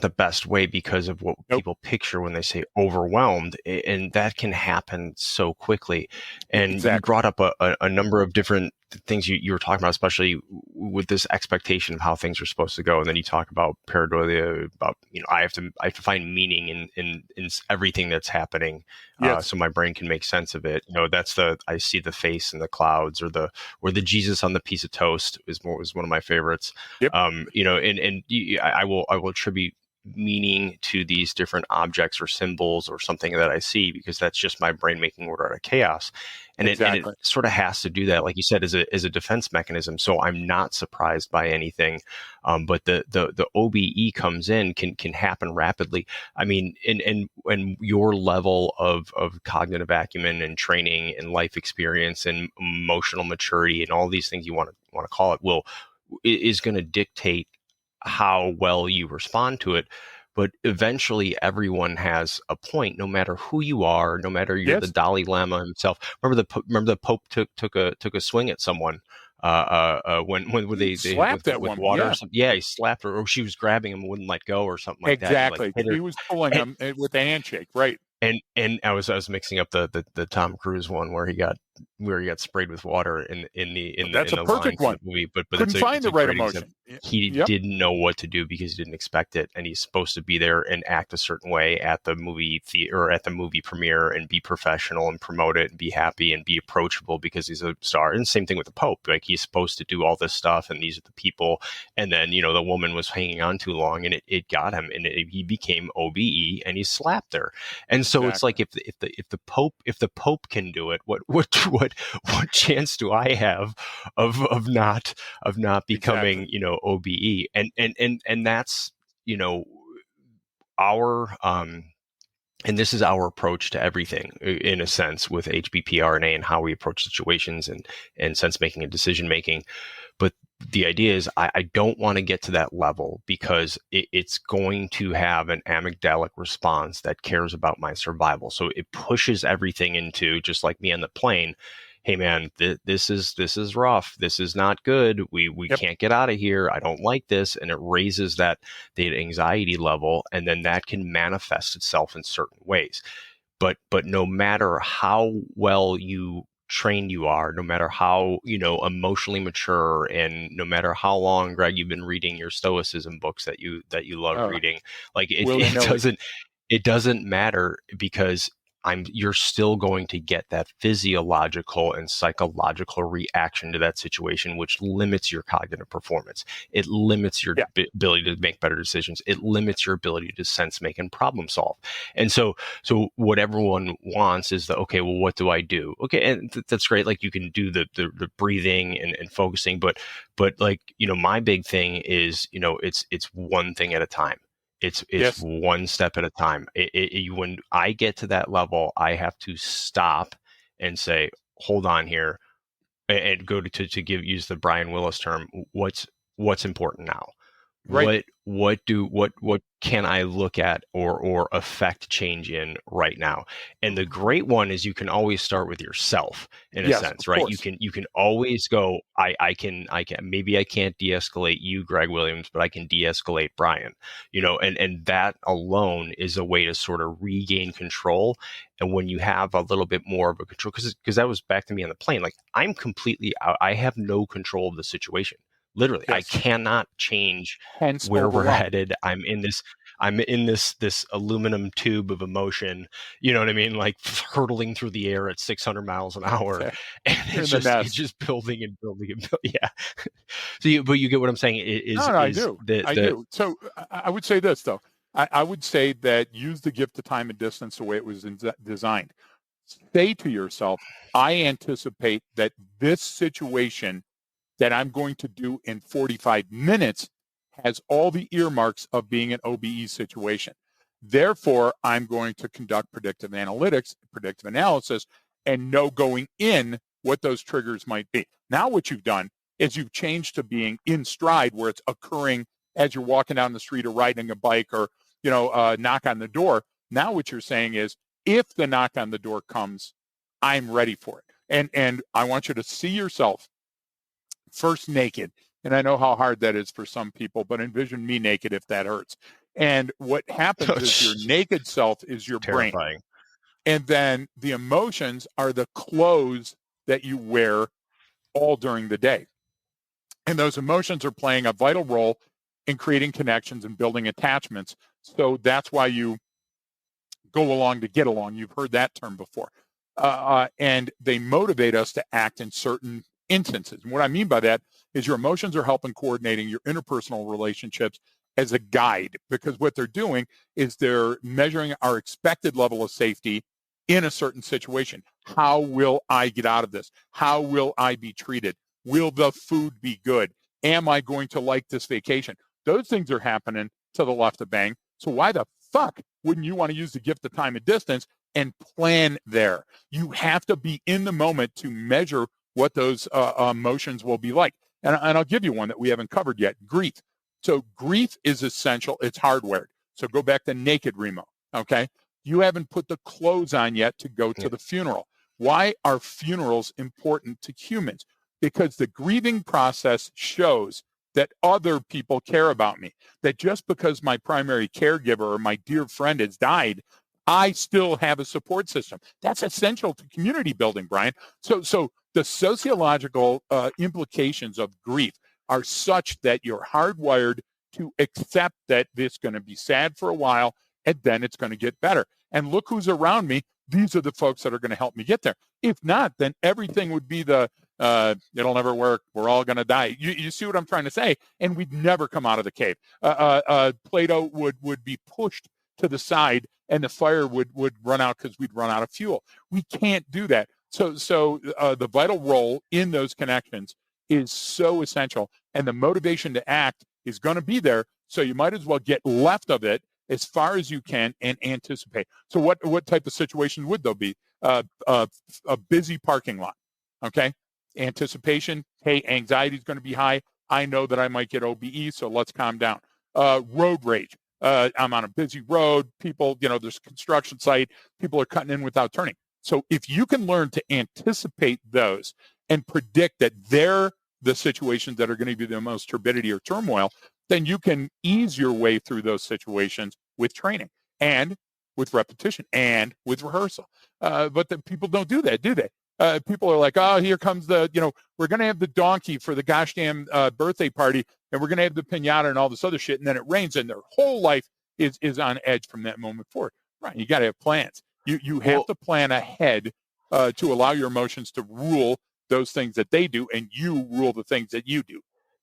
the best way, because of what people picture when they say overwhelmed, and that can happen so quickly. And you brought up a number of different things you were talking about, especially with this expectation of how things are supposed to go. And then you talk about pareidolia, about, I have to find meaning in everything that's happening. So my brain can make sense of it. I see the face in the clouds, or the Jesus on the piece of toast was one of my favorites. I will attribute meaning to these different objects or symbols or something that I see, because that's just my brain making order out of chaos. And it sort of has to do that, like you said, as a defense mechanism. So I'm not surprised by anything. But the O.B.E. comes in, can happen rapidly. I mean, and your level of cognitive acumen and training and life experience and emotional maturity and all these things you want to call it is going to dictate how well you respond to it. But eventually everyone has a point, no matter who you are, no matter you're the Dalai Lama himself. Remember the Pope took a swing at someone when they slapped that with one. water. He slapped her, or she was grabbing him and wouldn't let go, or something like that. Exactly. He was pulling him with a handshake, right? And I was mixing up the Tom Cruise one where he got sprayed with water in the perfect one. movie, but couldn't find the right emotion. He didn't know what to do because he didn't expect it, and he's supposed to be there and act a certain way at the movie theater or at the movie premiere and be professional and promote it and be happy and be approachable because he's a star. And same thing with the Pope, like he's supposed to do all this stuff and these are the people, and then the woman was hanging on too long and it got him, and he became O.B.E. and he slapped her. And so it's like if the Pope can do it, what chance do I have of not becoming O.B.E. and that's our and this is our approach to everything, in a sense, with HBP RNA and how we approach situations and sense making and decision making. But the idea is I don't want to get to that level, because it's going to have an amygdalic response that cares about my survival. So it pushes everything into, just like me on the plane, hey man, this is rough. This is not good. We Yep. can't get out of here. I don't like this. And it raises that the anxiety level, and then that can manifest itself in certain ways. But no matter how well trained you are, no matter how, emotionally mature, and no matter how long, Greg, you've been reading your Stoicism books that you love reading, like it doesn't matter, because you're still going to get that physiological and psychological reaction to that situation, which limits your cognitive performance. It limits your ability to make better decisions. It limits your ability to sense, make, and problem solve. And so what everyone wants is okay, well, what do I do? Okay, and that's great. Like, you can do the breathing and focusing, but like, my big thing is, it's one thing at a time. It's one step at a time. When I get to that level, I have to stop and say, hold on here, and go to use the Brian Willis term. What's important now? Right. What can I look at or affect change in right now? And the great one is, you can always start with yourself, in a sense, right? Course. You can always go, I can maybe I can't de-escalate you, Greg Williams, but I can de-escalate Brian, and that alone is a way to sort of regain control. And when you have a little bit more of a control, because that was back to me on the plane, like, I'm completely out. I have no control of the situation. Literally, I cannot change where we're headed. I'm in this aluminum tube of emotion. You know what I mean? Like, hurtling through the air at 600 miles an hour, and it's just building and building and building. Yeah. But you get what I'm saying? I do. So I would say this, though. I would say that use the gift of time and distance the way it was designed. Say to yourself, I anticipate that this situation that I'm going to do in 45 minutes has all the earmarks of being an O.B.E situation. Therefore, I'm going to conduct predictive analytics, predictive analysis, and know going in what those triggers might be. Now what you've done is you've changed to being in stride, where it's occurring as you're walking down the street or riding a bike, or, knock on the door. Now what you're saying is, if the knock on the door comes, I'm ready for it. And I want you to see yourself first naked. And I know how hard that is for some people, but envision me naked if that hurts. And what happens is, your naked self is your terrifying brain. And then the emotions are the clothes that you wear all during the day. And those emotions are playing a vital role in creating connections and building attachments. So that's why you go along to get along. You've heard that term before. And they motivate us to act in certain instances. And what I mean by that is, your emotions are helping coordinating your interpersonal relationships as a guide, because what they're doing is they're measuring our expected level of safety in a certain situation. How will I get out of this? How will I be treated? Will the food be good? Am I going to like this vacation? Those things are happening to the left of bang. So why the fuck wouldn't you want to use the gift of time and distance and plan there? You have to be in the moment to measure what those emotions will be like. And I'll give you one that we haven't covered yet: grief. So grief is essential. It's hardwired. So go back to naked, Remo. Okay. You haven't put the clothes on yet to go to the funeral. Why are funerals important to humans? Because the grieving process shows that other people care about me. That just because my primary caregiver or my dear friend has died, I still have a support system. That's essential to community building, Brian. So the sociological implications of grief are such that you're hardwired to accept that it's going to be sad for a while, and then it's going to get better. And look who's around me. These are the folks that are going to help me get there. If not, then everything would be it'll never work. We're all going to die. You see what I'm trying to say? And we'd never come out of the cave. Plato would be pushed to the side, and the fire would run out because we'd run out of fuel. We can't do that. So the vital role in those connections is so essential, and the motivation to act is going to be there. So you might as well get left of it as far as you can and anticipate. So what type of situation would there be? A busy parking lot. Okay. Anticipation. Hey, anxiety is going to be high. I know that I might get O.B.E, so let's calm down. Road rage. I'm on a busy road. People, there's a construction site. People are cutting in without turning. So if you can learn to anticipate those and predict that they're the situations that are going to be the most turbidity or turmoil, then you can ease your way through those situations with training and with repetition and with rehearsal. But the people don't do that, do they? People are like, oh, here comes we're going to have the donkey for the gosh damn birthday party, and we're going to have the piñata and all this other shit, and then it rains, and their whole life is on edge from that moment forward. Right? You got to have plans. You have to plan ahead to allow your emotions to rule those things that they do, and you rule the things that you do.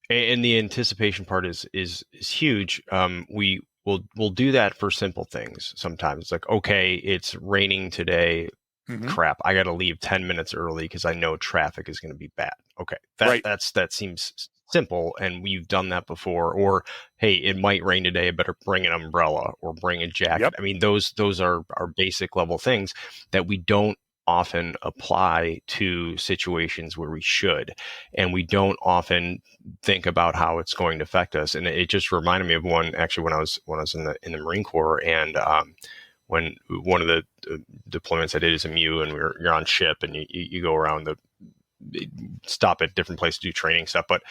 And the anticipation part is huge. We'll do that for simple things. Sometimes it's like, okay, it's raining today. Mm-hmm. Crap, I got to leave 10 minutes early because I know traffic is going to be bad. Okay, that seems simple, and we've done that before. Or, hey, it might rain today, I better bring an umbrella or bring a jacket. Yep. I mean, those are basic level things that we don't often apply to situations where we should, and we don't often think about how it's going to affect us. And it just reminded me of one actually when I was in the Marine Corps, and when one of the deployments I did is a MU, and you're on ship, and you go around stop at different places to do training stuff. But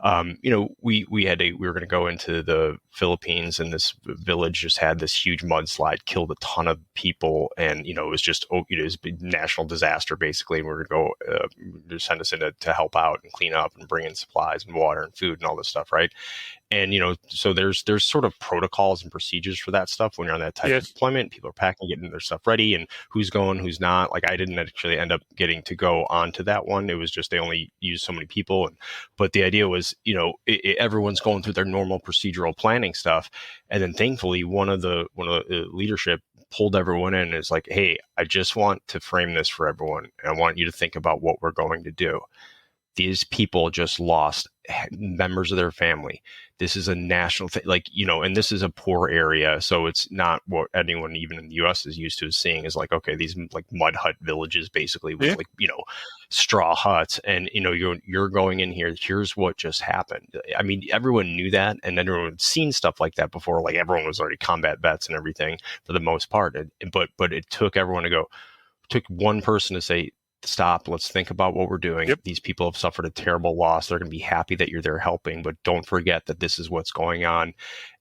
we were going to go into the Philippines, and this village just had this huge mudslide, killed a ton of people, and it was just it was a national disaster basically. And we were going to go send us in to help out and clean up and bring in supplies and water and food and all this stuff, right? And so there's sort of protocols and procedures for that stuff when you're on that type of deployment. People are packing, getting their stuff ready, and who's going, who's not. Like, I didn't actually end up getting to go onto that one. It was just they only used so many people, but the idea was everyone's going through their normal procedural planning stuff, and then thankfully one of the leadership pulled everyone in and is like, hey, I just want to frame this for everyone, and I want you to think about what we're going to do. These people just lost members of their family. This is a national thing, and this is a poor area. So it's not what anyone even in the US is used to seeing is like, okay, these like mud hut villages basically with straw huts. And, you're going in here. Here's what just happened. I mean, everyone knew that, and everyone had seen stuff like that before. Like, everyone was already combat vets and everything for the most part. But it took everyone took one person to say, stop, let's think about what we're doing. Yep. These people have suffered a terrible loss. They're going to be happy that you're there helping, but don't forget that this is what's going on.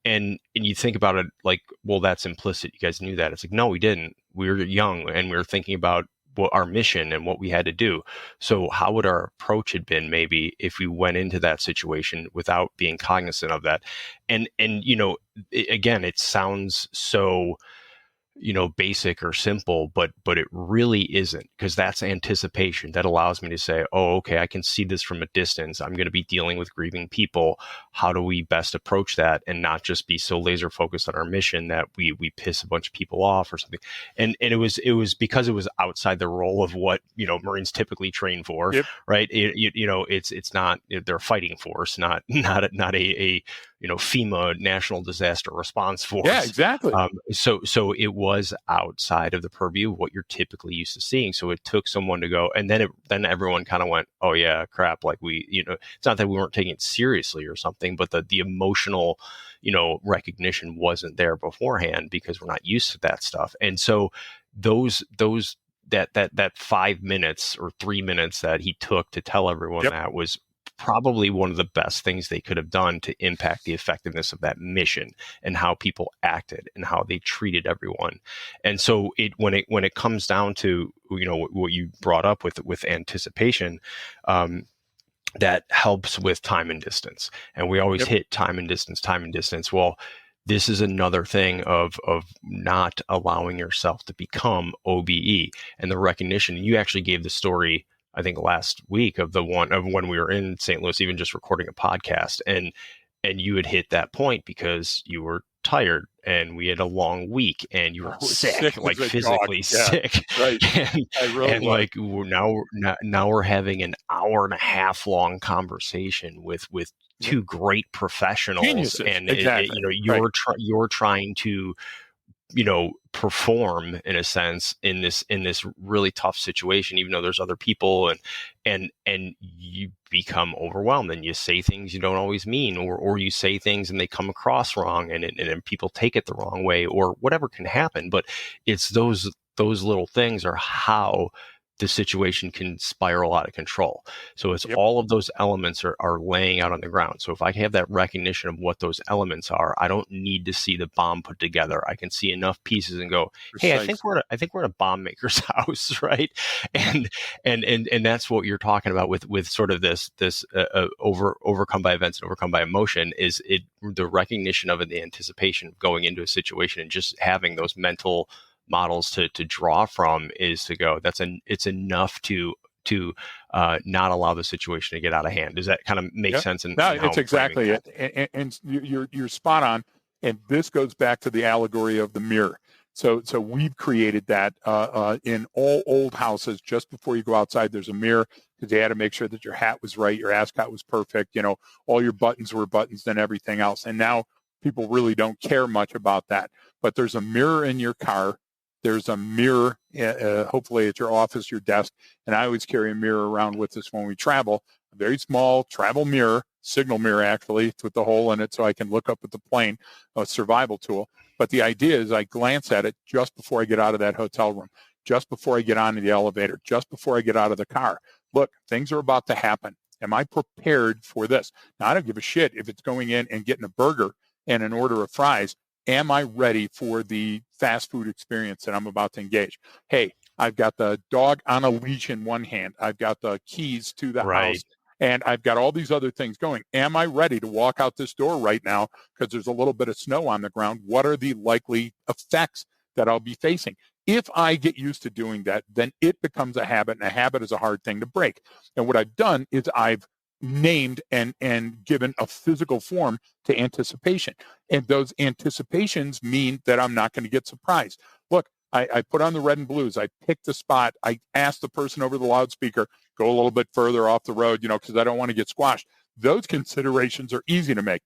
And you think about it like, well, that's implicit. You guys knew that. It's like, no, we didn't. We were young, and we were thinking about what our mission and what we had to do. So how would our approach had been maybe if we went into that situation without being cognizant of that? And again, it sounds so basic or simple, but it really isn't, because that's anticipation. That allows me to say, oh, okay, I can see this from a distance. I'm going to be dealing with grieving people. How do we best approach that and not just be so laser focused on our mission that we piss a bunch of people off or something? And it was because it was outside the role of what Marines typically train for. Yep. Right? It's not, they're a fighting force, not a FEMA National Disaster Response Force. Yeah, exactly. So it was outside of the purview of what you're typically used to seeing. So it took someone to go, and then everyone kind of went, oh yeah, crap. Like it's not that we weren't taking it seriously or something, but the emotional, recognition wasn't there beforehand because we're not used to that stuff. And so that 5 minutes or 3 minutes that he took to tell everyone that was probably one of the best things they could have done to impact the effectiveness of that mission and how people acted and how they treated everyone. And so when it comes down to what you brought up with anticipation, that helps with time and distance. And we always hit time and distance. Well, this is another thing of not allowing yourself to become O.B.E. and the recognition. You actually gave the story, I think, last week of when we were in St. Louis, even just recording a podcast, and you had hit that point because you were tired and we had a long week and you were sick, like physically sick. Right. And like now we're having an hour and a half long conversation with two great professionals. Geniuses. And exactly. You're trying to perform in a sense in this really tough situation, even though there's other people, and you become overwhelmed and you say things you don't always mean, or you say things and they come across wrong and people take it the wrong way, or whatever can happen. But it's those those little things are how the situation can spiral out of control. So it's all of those elements are laying out on the ground. So if I have that recognition of what those elements are, I don't need to see the bomb put together. I can see enough pieces and go, hey, I think we're in a bomb maker's house, right? And that's what you're talking about with sort of this overcome by events and overcome by emotion, is it the recognition of it, the anticipation of going into a situation, and just having those mental models to draw from, is to go, it's enough to not allow the situation to get out of hand. Does that kind of make sense? No, it's exactly it. And you're spot on. And this goes back to the allegory of the mirror. So we've created that in all old houses. Just before you go outside, there's a mirror, because they had to make sure that your hat was right, your ascot was perfect, all your buttons were buttons and everything else. And now people really don't care much about that. But there's a mirror in your car. There's a mirror, hopefully at your office, your desk. And I always carry a mirror around with us when we travel, a very small travel mirror, signal mirror actually, with the hole in it so I can look up at the plane, a survival tool. But the idea is I glance at it just before I get out of that hotel room, just before I get onto the elevator, just before I get out of the car. Look, things are about to happen. Am I prepared for this? Now, I don't give a shit if it's going in and getting a burger and an order of fries. Am I ready for the fast food experience that I'm about to engage? Hey, I've got the dog on a leash in one hand. I've got the keys to the house, and I've got all these other things going. Am I ready to walk out this door right now because there's a little bit of snow on the ground? What are the likely effects that I'll be facing? If I get used to doing that, then it becomes a habit, and a habit is a hard thing to break. And what I've done is I've named and given a physical form to anticipation. And those anticipations mean that I'm not going to get surprised. Look, I put on the red and blues. I picked the spot. I asked the person over the loudspeaker, go a little bit further off the road, because I don't want to get squashed. Those considerations are easy to make.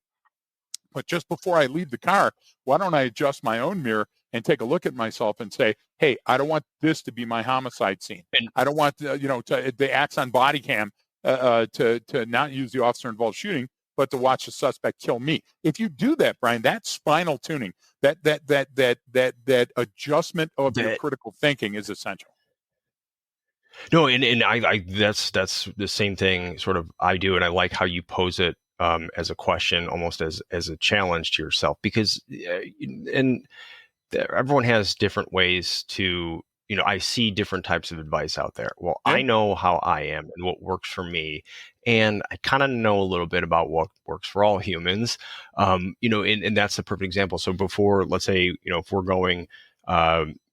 But just before I leave the car, why don't I adjust my own mirror and take a look at myself and say, hey, I don't want this to be my homicide scene. And I don't want, the Axon body cam to not use the officer-involved shooting, but to watch the suspect kill me. If you do that, Brian, that spinal tuning, that adjustment of your critical thinking is essential. No, and I that's the same thing sort of I do, and I like how you pose it as a question, almost as a challenge to yourself, because everyone has different ways to. I see different types of advice out there. Well, I know how I am and what works for me. And I kind of know a little bit about what works for all humans. And that's a perfect example. So before, let's say, if we're going,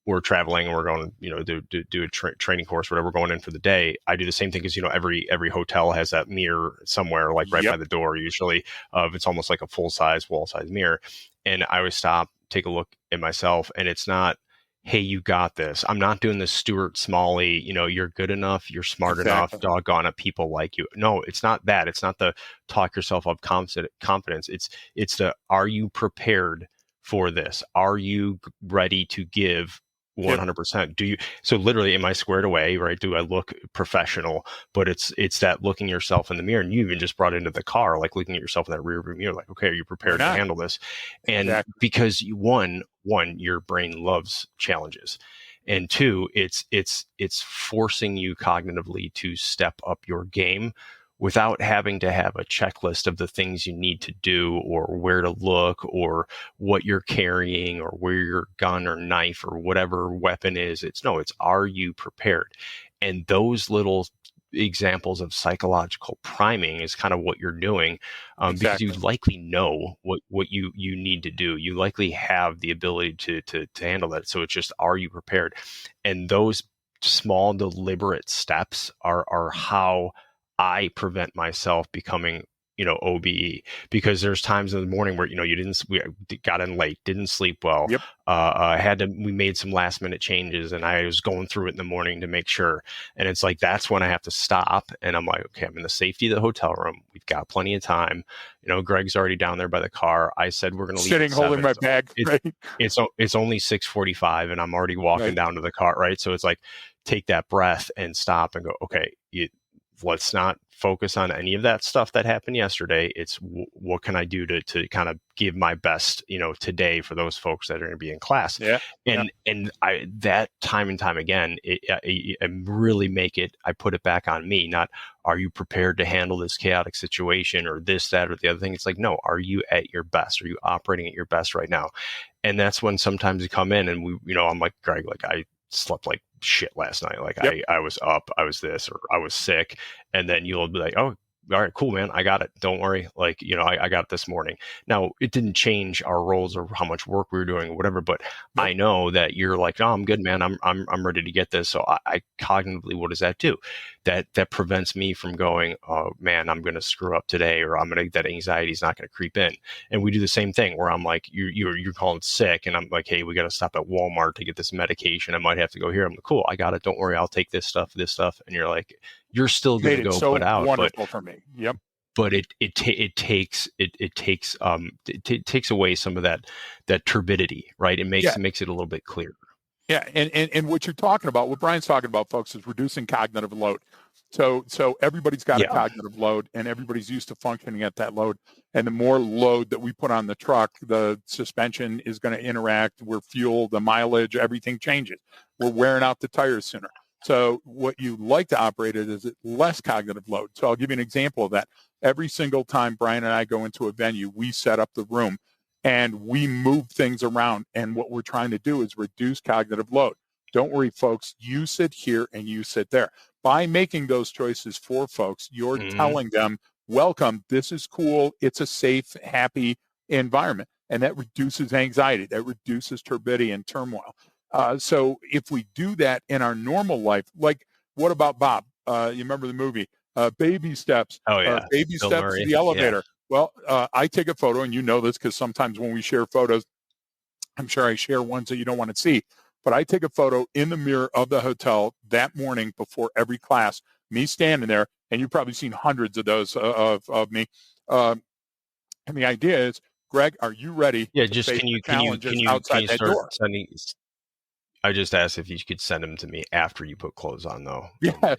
we're traveling and we're going, do a training course, whatever, we're going in for the day. I do the same thing because, every hotel has that mirror somewhere, like right by the door, usually. It's almost like a full-size, wall-size mirror. And I always stop, take a look at myself, and it's not, hey, you got this. I'm not doing the Stuart Smalley, you're good enough, you're smart enough, doggone it, people like you. No, it's not that. It's not the talk yourself up confidence. It's the, are you prepared for this? Are you ready to give 100%? Do you, so literally, am I squared away, right? Do I look professional? But it's that looking yourself in the mirror, and you even just brought into the car, like looking at yourself in that rear view mirror, like, okay, are you prepared to handle this? And because one, your brain loves challenges. And two, it's forcing you cognitively to step up your game without having to have a checklist of the things you need to do, or where to look, or what you're carrying, or where your gun or knife or whatever weapon is. It's are you prepared? And those little examples of psychological priming is kind of what you're doing, because you likely know what you need to do. You likely have the ability to handle that. So it's just, are you prepared? And those small deliberate steps are how I prevent myself becoming, O.B.E, because there's times in the morning where, we got in late, didn't sleep well. We made some last minute changes, and I was going through it in the morning to make sure. And it's like, that's when I have to stop. And I'm like, okay, I'm in the safety of the hotel room. We've got plenty of time. Greg's already down there by the car. I said, we're going to leave sitting holding my bag. It's only 6:45 and I'm already walking down to the car. Right. So it's like, take that breath and stop and go, okay, let's not focus on any of that stuff that happened yesterday. It's what can I do to kind of give my best, today for those folks that are going to be in class. Yeah. And I, that time and time again, I really I put it back on me, not, are you prepared to handle this chaotic situation or this, that, or the other thing? It's like, no, are you at your best? Are you operating at your best right now? And that's when sometimes you come in and I'm like, Greg, like I slept like shit last night. Like I was up, I was this, or I was sick. And then you'll be like, oh, all right, cool, man. I got it. Don't worry. Like, I got it this morning. Now, it didn't change our roles or how much work we were doing or whatever, but I know that you're like, oh, I'm good, man. I'm ready to get this. So I cognitively, what does that do? That prevents me from going, oh man, I'm going to screw up today, or that anxiety is not going to creep in. And we do the same thing where I'm like, you're calling sick, and I'm like, hey, we got to stop at Walmart to get this medication. I might have to go here. I'm like, cool, I got it. Don't worry, I'll take this stuff. And you're like, you're still going to go so put out. Wonderful for me. Yep. But it takes away some of that turbidity, right? It makes it a little bit clearer. Yeah, and what you're talking about, what Brian's talking about, folks, is reducing cognitive load. So everybody's got a cognitive load, and everybody's used to functioning at that load. And the more load that we put on the truck, the suspension is going to interact. We're fuel, the mileage, everything changes. We're wearing out the tires sooner. So what you like to operate it is less cognitive load. So I'll give you an example of that. Every single time Brian and I go into a venue, we set up the room and we move things around. And what we're trying to do is reduce cognitive load. Don't worry, folks. You sit here and you sit there. By making those choices for folks, you're telling them, welcome, this is cool. It's a safe, happy environment. And that reduces anxiety. That reduces turbidity and turmoil. So if we do that in our normal life, like what about Bob? You remember the movie, Baby Steps? Oh, yeah. Baby Bill Steps Murray. to the elevator. Yeah. Well, I take a photo, and you know this because sometimes when we share photos, I'm sure I share ones that you don't want to see, but I take a photo in the mirror of the hotel that morning before every class, me standing there, and you've probably seen hundreds of those of me. And the idea is, Greg, are you ready? Yeah, just can you outside that door? I just asked if you could send them to me after you put clothes on, though. Yeah.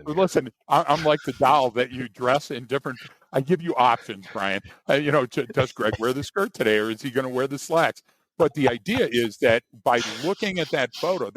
Listen, I'm like the doll that you dress in different. I give you options, Brian. Does Greg wear the skirt today, or is he going to wear the slacks? But the idea is that by looking at that photo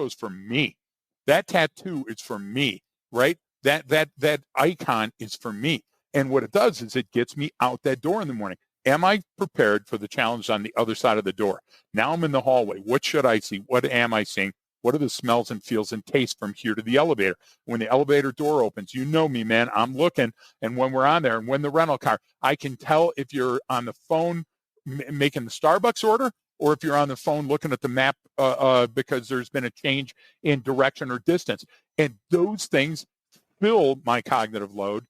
is for me. That tattoo is for me, right? That icon is for me. And what it does is it gets me out that door in the morning. Am I prepared for the challenge on the other side of the door? Now I'm in the hallway. What should I see? What am I seeing? What are the smells and feels and tastes from here to the elevator? When the elevator door opens, you know me, man. I'm looking. And when we're on there and when the rental car, I can tell if you're on the phone making the Starbucks order or if you're on the phone looking at the map because there's been a change in direction or distance. And those things fill my cognitive load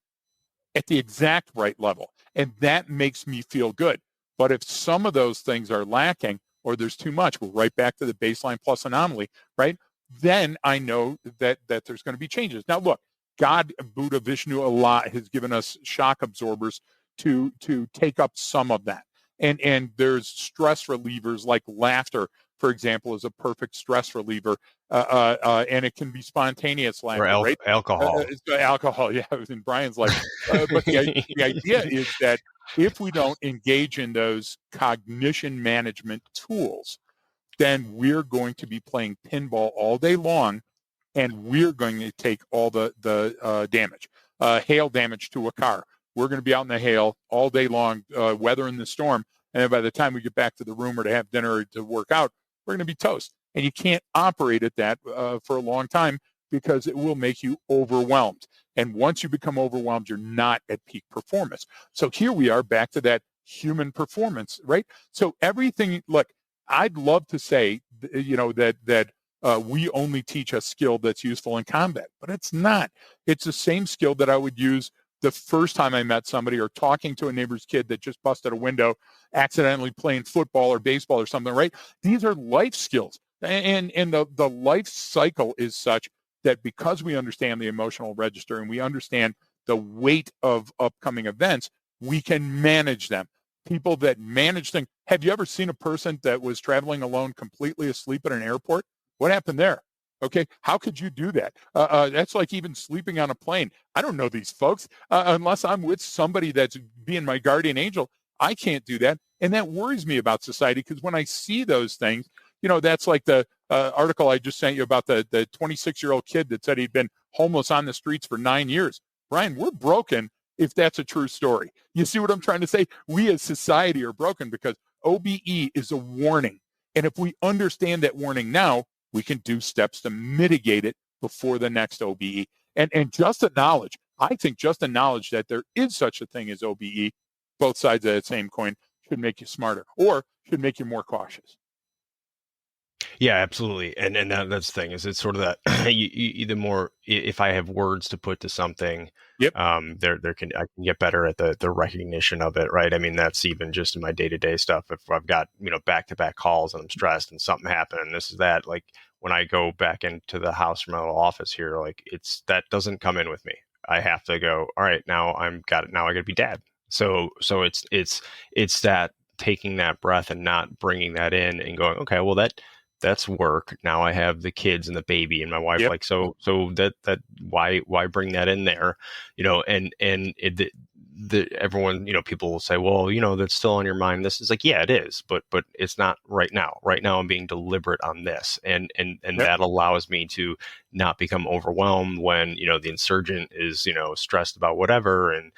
at the exact right level. And that makes me feel good. But if some of those things are lacking or there's too much, we're right back to the baseline plus anomaly, right? Then I know that there's going to be changes. Now, look, God, Buddha, Vishnu, Allah has given us shock absorbers to take up some of that. And there's stress relievers like laughter, for example, is a perfect stress reliever. And it can be spontaneous laughter, right? Alcohol. Alcohol, yeah. And Brian's like, but the idea is that if we don't engage in those cognition management tools, then we're going to be playing pinball all day long, and we're going to take all the damage, hail damage to a car. We're going to be out in the hail all day long, weathering the storm. And then by the time we get back to the room or to have dinner or to work out, we're going to be toast. And you can't operate at that for a long time because it will make you overwhelmed. And once you become overwhelmed, you're not at peak performance. So here we are back to that human performance, right? So everything, look, I'd love to say, that we only teach a skill that's useful in combat, but it's not. It's the same skill that I would use the first time I met somebody or talking to a neighbor's kid that just busted a window, accidentally playing football or baseball or something, right? These are life skills. And the life cycle is such that because we understand the emotional register and we understand the weight of upcoming events, we can manage them. People that manage things. Have you ever seen a person that was traveling alone completely asleep at an airport? What happened there? Okay, how could you do that? That's like even sleeping on a plane. I don't know these folks unless I'm with somebody that's being my guardian angel. I can't do that, and that worries me about society because when I see those things, that's like the article I just sent you about the 26-year-old kid that said he'd been homeless on the streets for 9 years. Brian, we're broken if that's a true story. You see what I'm trying to say? We as society are broken because O.B.E is a warning, and if we understand that warning now, we can do steps to mitigate it before the next O.B.E. And just the knowledge, I think just the knowledge that there is such a thing as O.B.E, both sides of that same coin, should make you smarter or should make you more cautious. Yeah, absolutely. And that's the thing is it's sort of that the more if I have words to put to something, Yep. I can get better at the recognition of it, right? I mean, that's even just in my day-to-day stuff. If I've got, back-to-back calls and I'm stressed and something happened and this is that, like when I go back into the house from my little office here, like that doesn't come in with me. I have to go, all right, now I got to be dad. So it's that taking that breath and not bringing that in and going, okay, well that's work. Now I have the kids and the baby and my wife. Yep. Like, so that why bring that in there, everyone, people will say, well, that's still on your mind. This is like, yeah, it is, but it's not right now. Right now I'm being deliberate on this. And Yep. that allows me to not become overwhelmed when, the insurgent is, stressed about whatever and,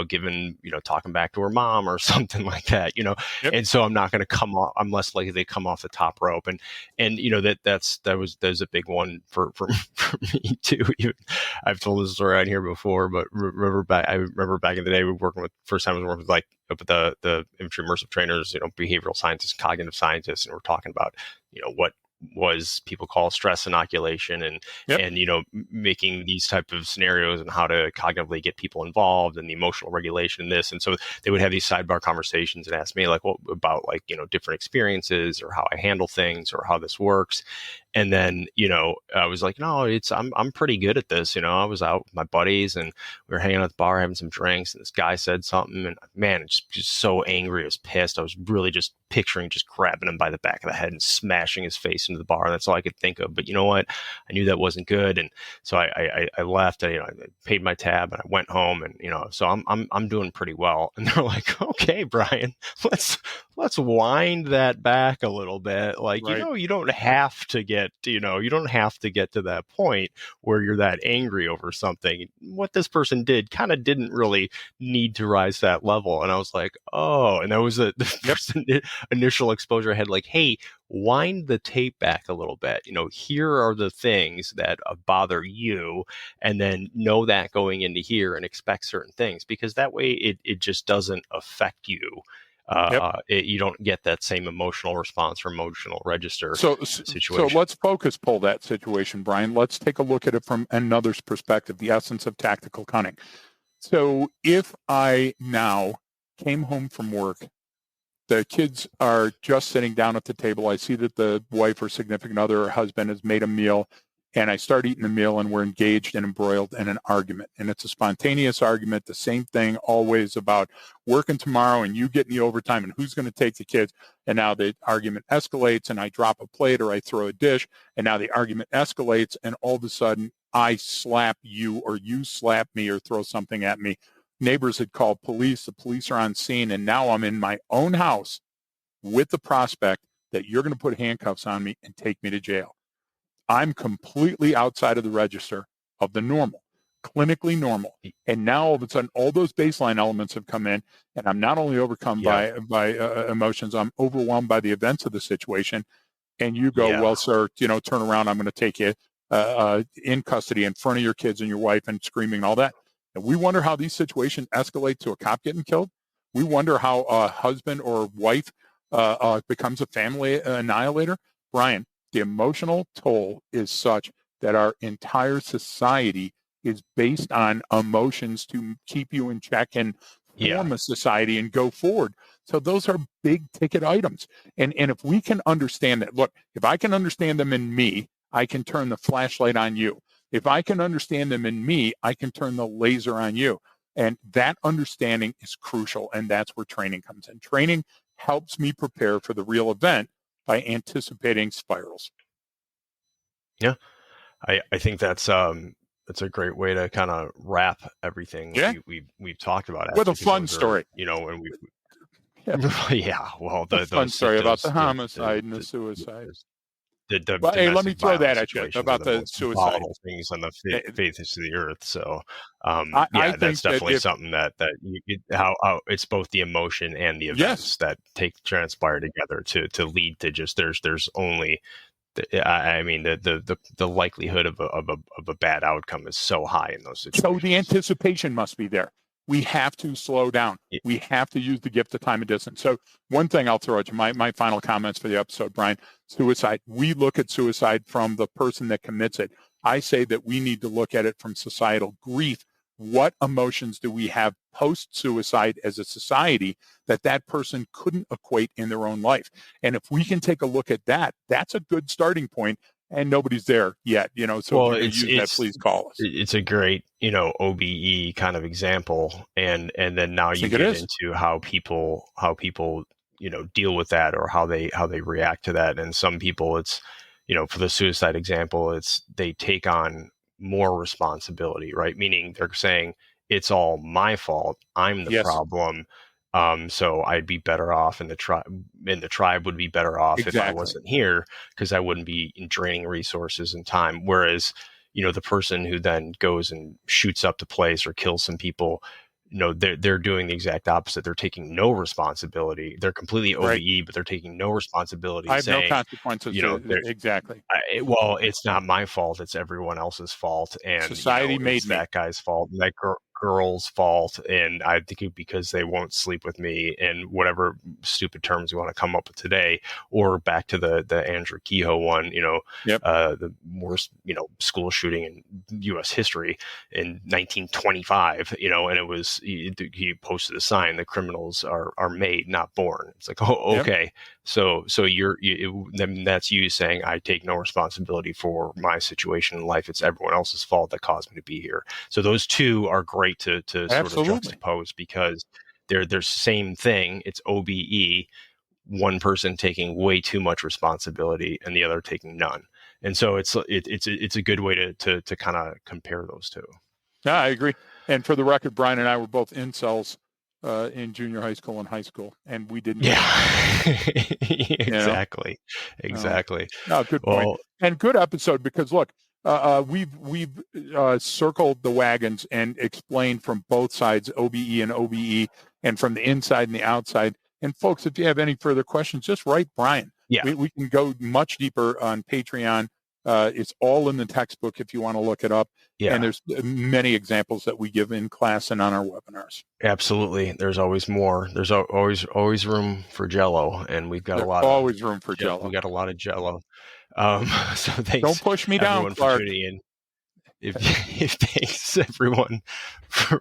given, talking back to her mom or something like that, Yep. and so I'm not going to come off, I'm less likely to come off the top rope. And that was a big one for me too. I've told this story on here before, but I remember back in the day, first time I was working with like the infantry immersive trainers, behavioral scientists, cognitive scientists, and we're talking about, what was people call stress inoculation and Yep. and making these type of scenarios and how to cognitively get people involved and the emotional regulation in this. And so they would have these sidebar conversations and ask me like, what about like, different experiences or how I handle things or how this works. And then, I was like, no, I'm pretty good at this. I was out with my buddies and we were hanging out at the bar, having some drinks. And this guy said something and man, just so angry. I was pissed. I was really just picturing just grabbing him by the back of the head and smashing his face into the bar. That's all I could think of. But you know what? I knew that wasn't good. And so I left, I paid my tab and I went home and, so I'm doing pretty well. And they're like, okay, Brian, let's wind that back a little bit. Like, Right. you don't have to get to that point where you're that angry over something. What this person did kind of didn't really need to rise that level. And I was like, oh, and that was the first initial exposure I had, like, hey, wind the tape back a little bit. Here are the things that bother you, and then know that going into here and expect certain things, because that way it just doesn't affect you. You don't get that same emotional response or emotional register situation. So let's pull that situation, Brian. Let's take a look at it from another's perspective, the essence of tactical cunning. So if I now came home from work, the kids are just sitting down at the table. I see that the wife or significant other or husband has made a meal, and I start eating the meal, and we're engaged and embroiled in an argument. And it's a spontaneous argument, the same thing always about working tomorrow and you getting the overtime and who's going to take the kids. And now the argument escalates, and I drop a plate or I throw a dish, and now the argument escalates, and all of a sudden I slap you or you slap me or throw something at me. Neighbors had called police. The police are on scene, and now I'm in my own house with the prospect that you're going to put handcuffs on me and take me to jail. I'm completely outside of the register of the normal, clinically normal. And now all of a sudden, all those baseline elements have come in, and I'm not only overcome by emotions, I'm overwhelmed by the events of the situation. And you go, well, sir, turn around. I'm going to take you in custody in front of your kids and your wife and screaming and all that. And we wonder how these situations escalate to a cop getting killed. We wonder how a husband or wife becomes a family annihilator. Brian, the emotional toll is such that our entire society is based on emotions to keep you in check and form a society and go forward. So those are big ticket items. And if we can understand that, look, if I can understand them in me, I can turn the flashlight on you. If I can understand them in me, I can turn the laser on you. And that understanding is crucial. And that's where training comes in. Training helps me prepare for the real event by anticipating spirals. Yeah. I think that's a great way to kind of wrap everything we've talked about. With a fun story. And we yeah. Well, a fun story about the homicide and the suicide. Hey, let me throw that at you about the suicide things on the face of the earth. So, I think that's definitely something that how it's both the emotion and the events that transpire together to lead to just there's only. I mean, the likelihood of a bad outcome is so high in those situations. So the anticipation must be there. We have to slow down. We have to use the gift of time and distance. So one thing I'll throw at you, my final comments for the episode, Brian, suicide. We look at suicide from the person that commits it. I say that we need to look at it from societal grief. What emotions do we have post-suicide as a society that person couldn't equate in their own life? And if we can take a look at that, that's a good starting point. And nobody's there yet, So if you use that, please call us. It's a great, O.B.E. kind of example, and then now you get into how people deal with that or how they react to that. And some people, it's for the suicide example, it's they take on more responsibility, right? Meaning they're saying it's all my fault. I'm the problem. So I'd be better off, and the tribe would be better off if I wasn't here, because I wouldn't be draining resources and time. Whereas, the person who then goes and shoots up the place or kills some people, they're doing the exact opposite. They're taking no responsibility. They're completely O.B.E, but they're taking no responsibility. I have no consequences. Exactly. Well, it's not my fault. It's everyone else's fault, and society made that guy's fault. And that girl's fault, and I think because they won't sleep with me, and whatever stupid terms you want to come up with today, or back to the Andrew Kehoe one, the worst school shooting in U.S. history in 1925, and it was he posted a sign: the criminals are made, not born. It's like, oh, okay. Yep. So then that's you saying I take no responsibility for my situation in life. It's everyone else's fault that caused me to be here. So those two are great to sort of juxtapose, because they're the same thing. It's O.B.E, one person taking way too much responsibility and the other taking none. And so it's a good way to kind of compare those two. Yeah, I agree. And for the record, Brian and I were both incels in junior high school and high school, and we didn't. Yeah, exactly. No, good point. And good episode, because look, we've circled the wagons and explained from both sides, O.B.E and O.B.E, and from the inside and the outside. And folks, if you have any further questions, just write Brian. Yeah, we can go much deeper on Patreon. It's all in the textbook if you want to look it up. Yeah. And there's many examples that we give in class and on our webinars. Absolutely. There's always more. There's always room for Jello, and we've got always room for Jello. We got a lot of Jello. So thanks. Don't push me down, Clark. For tuning in. If thanks everyone for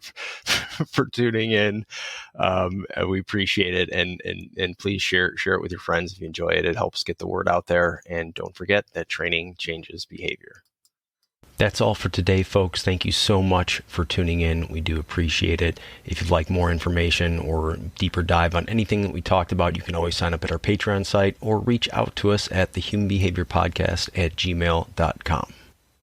tuning in. We appreciate it, and please share it with your friends if you enjoy it. It helps get the word out there, and don't forget that training changes behavior. That's all for today, folks. Thank you so much for tuning in. We do appreciate it. If you'd like more information or deeper dive on anything that we talked about, you can always sign up at our Patreon site or reach out to us at thehumanbehaviorpodcast@gmail.com.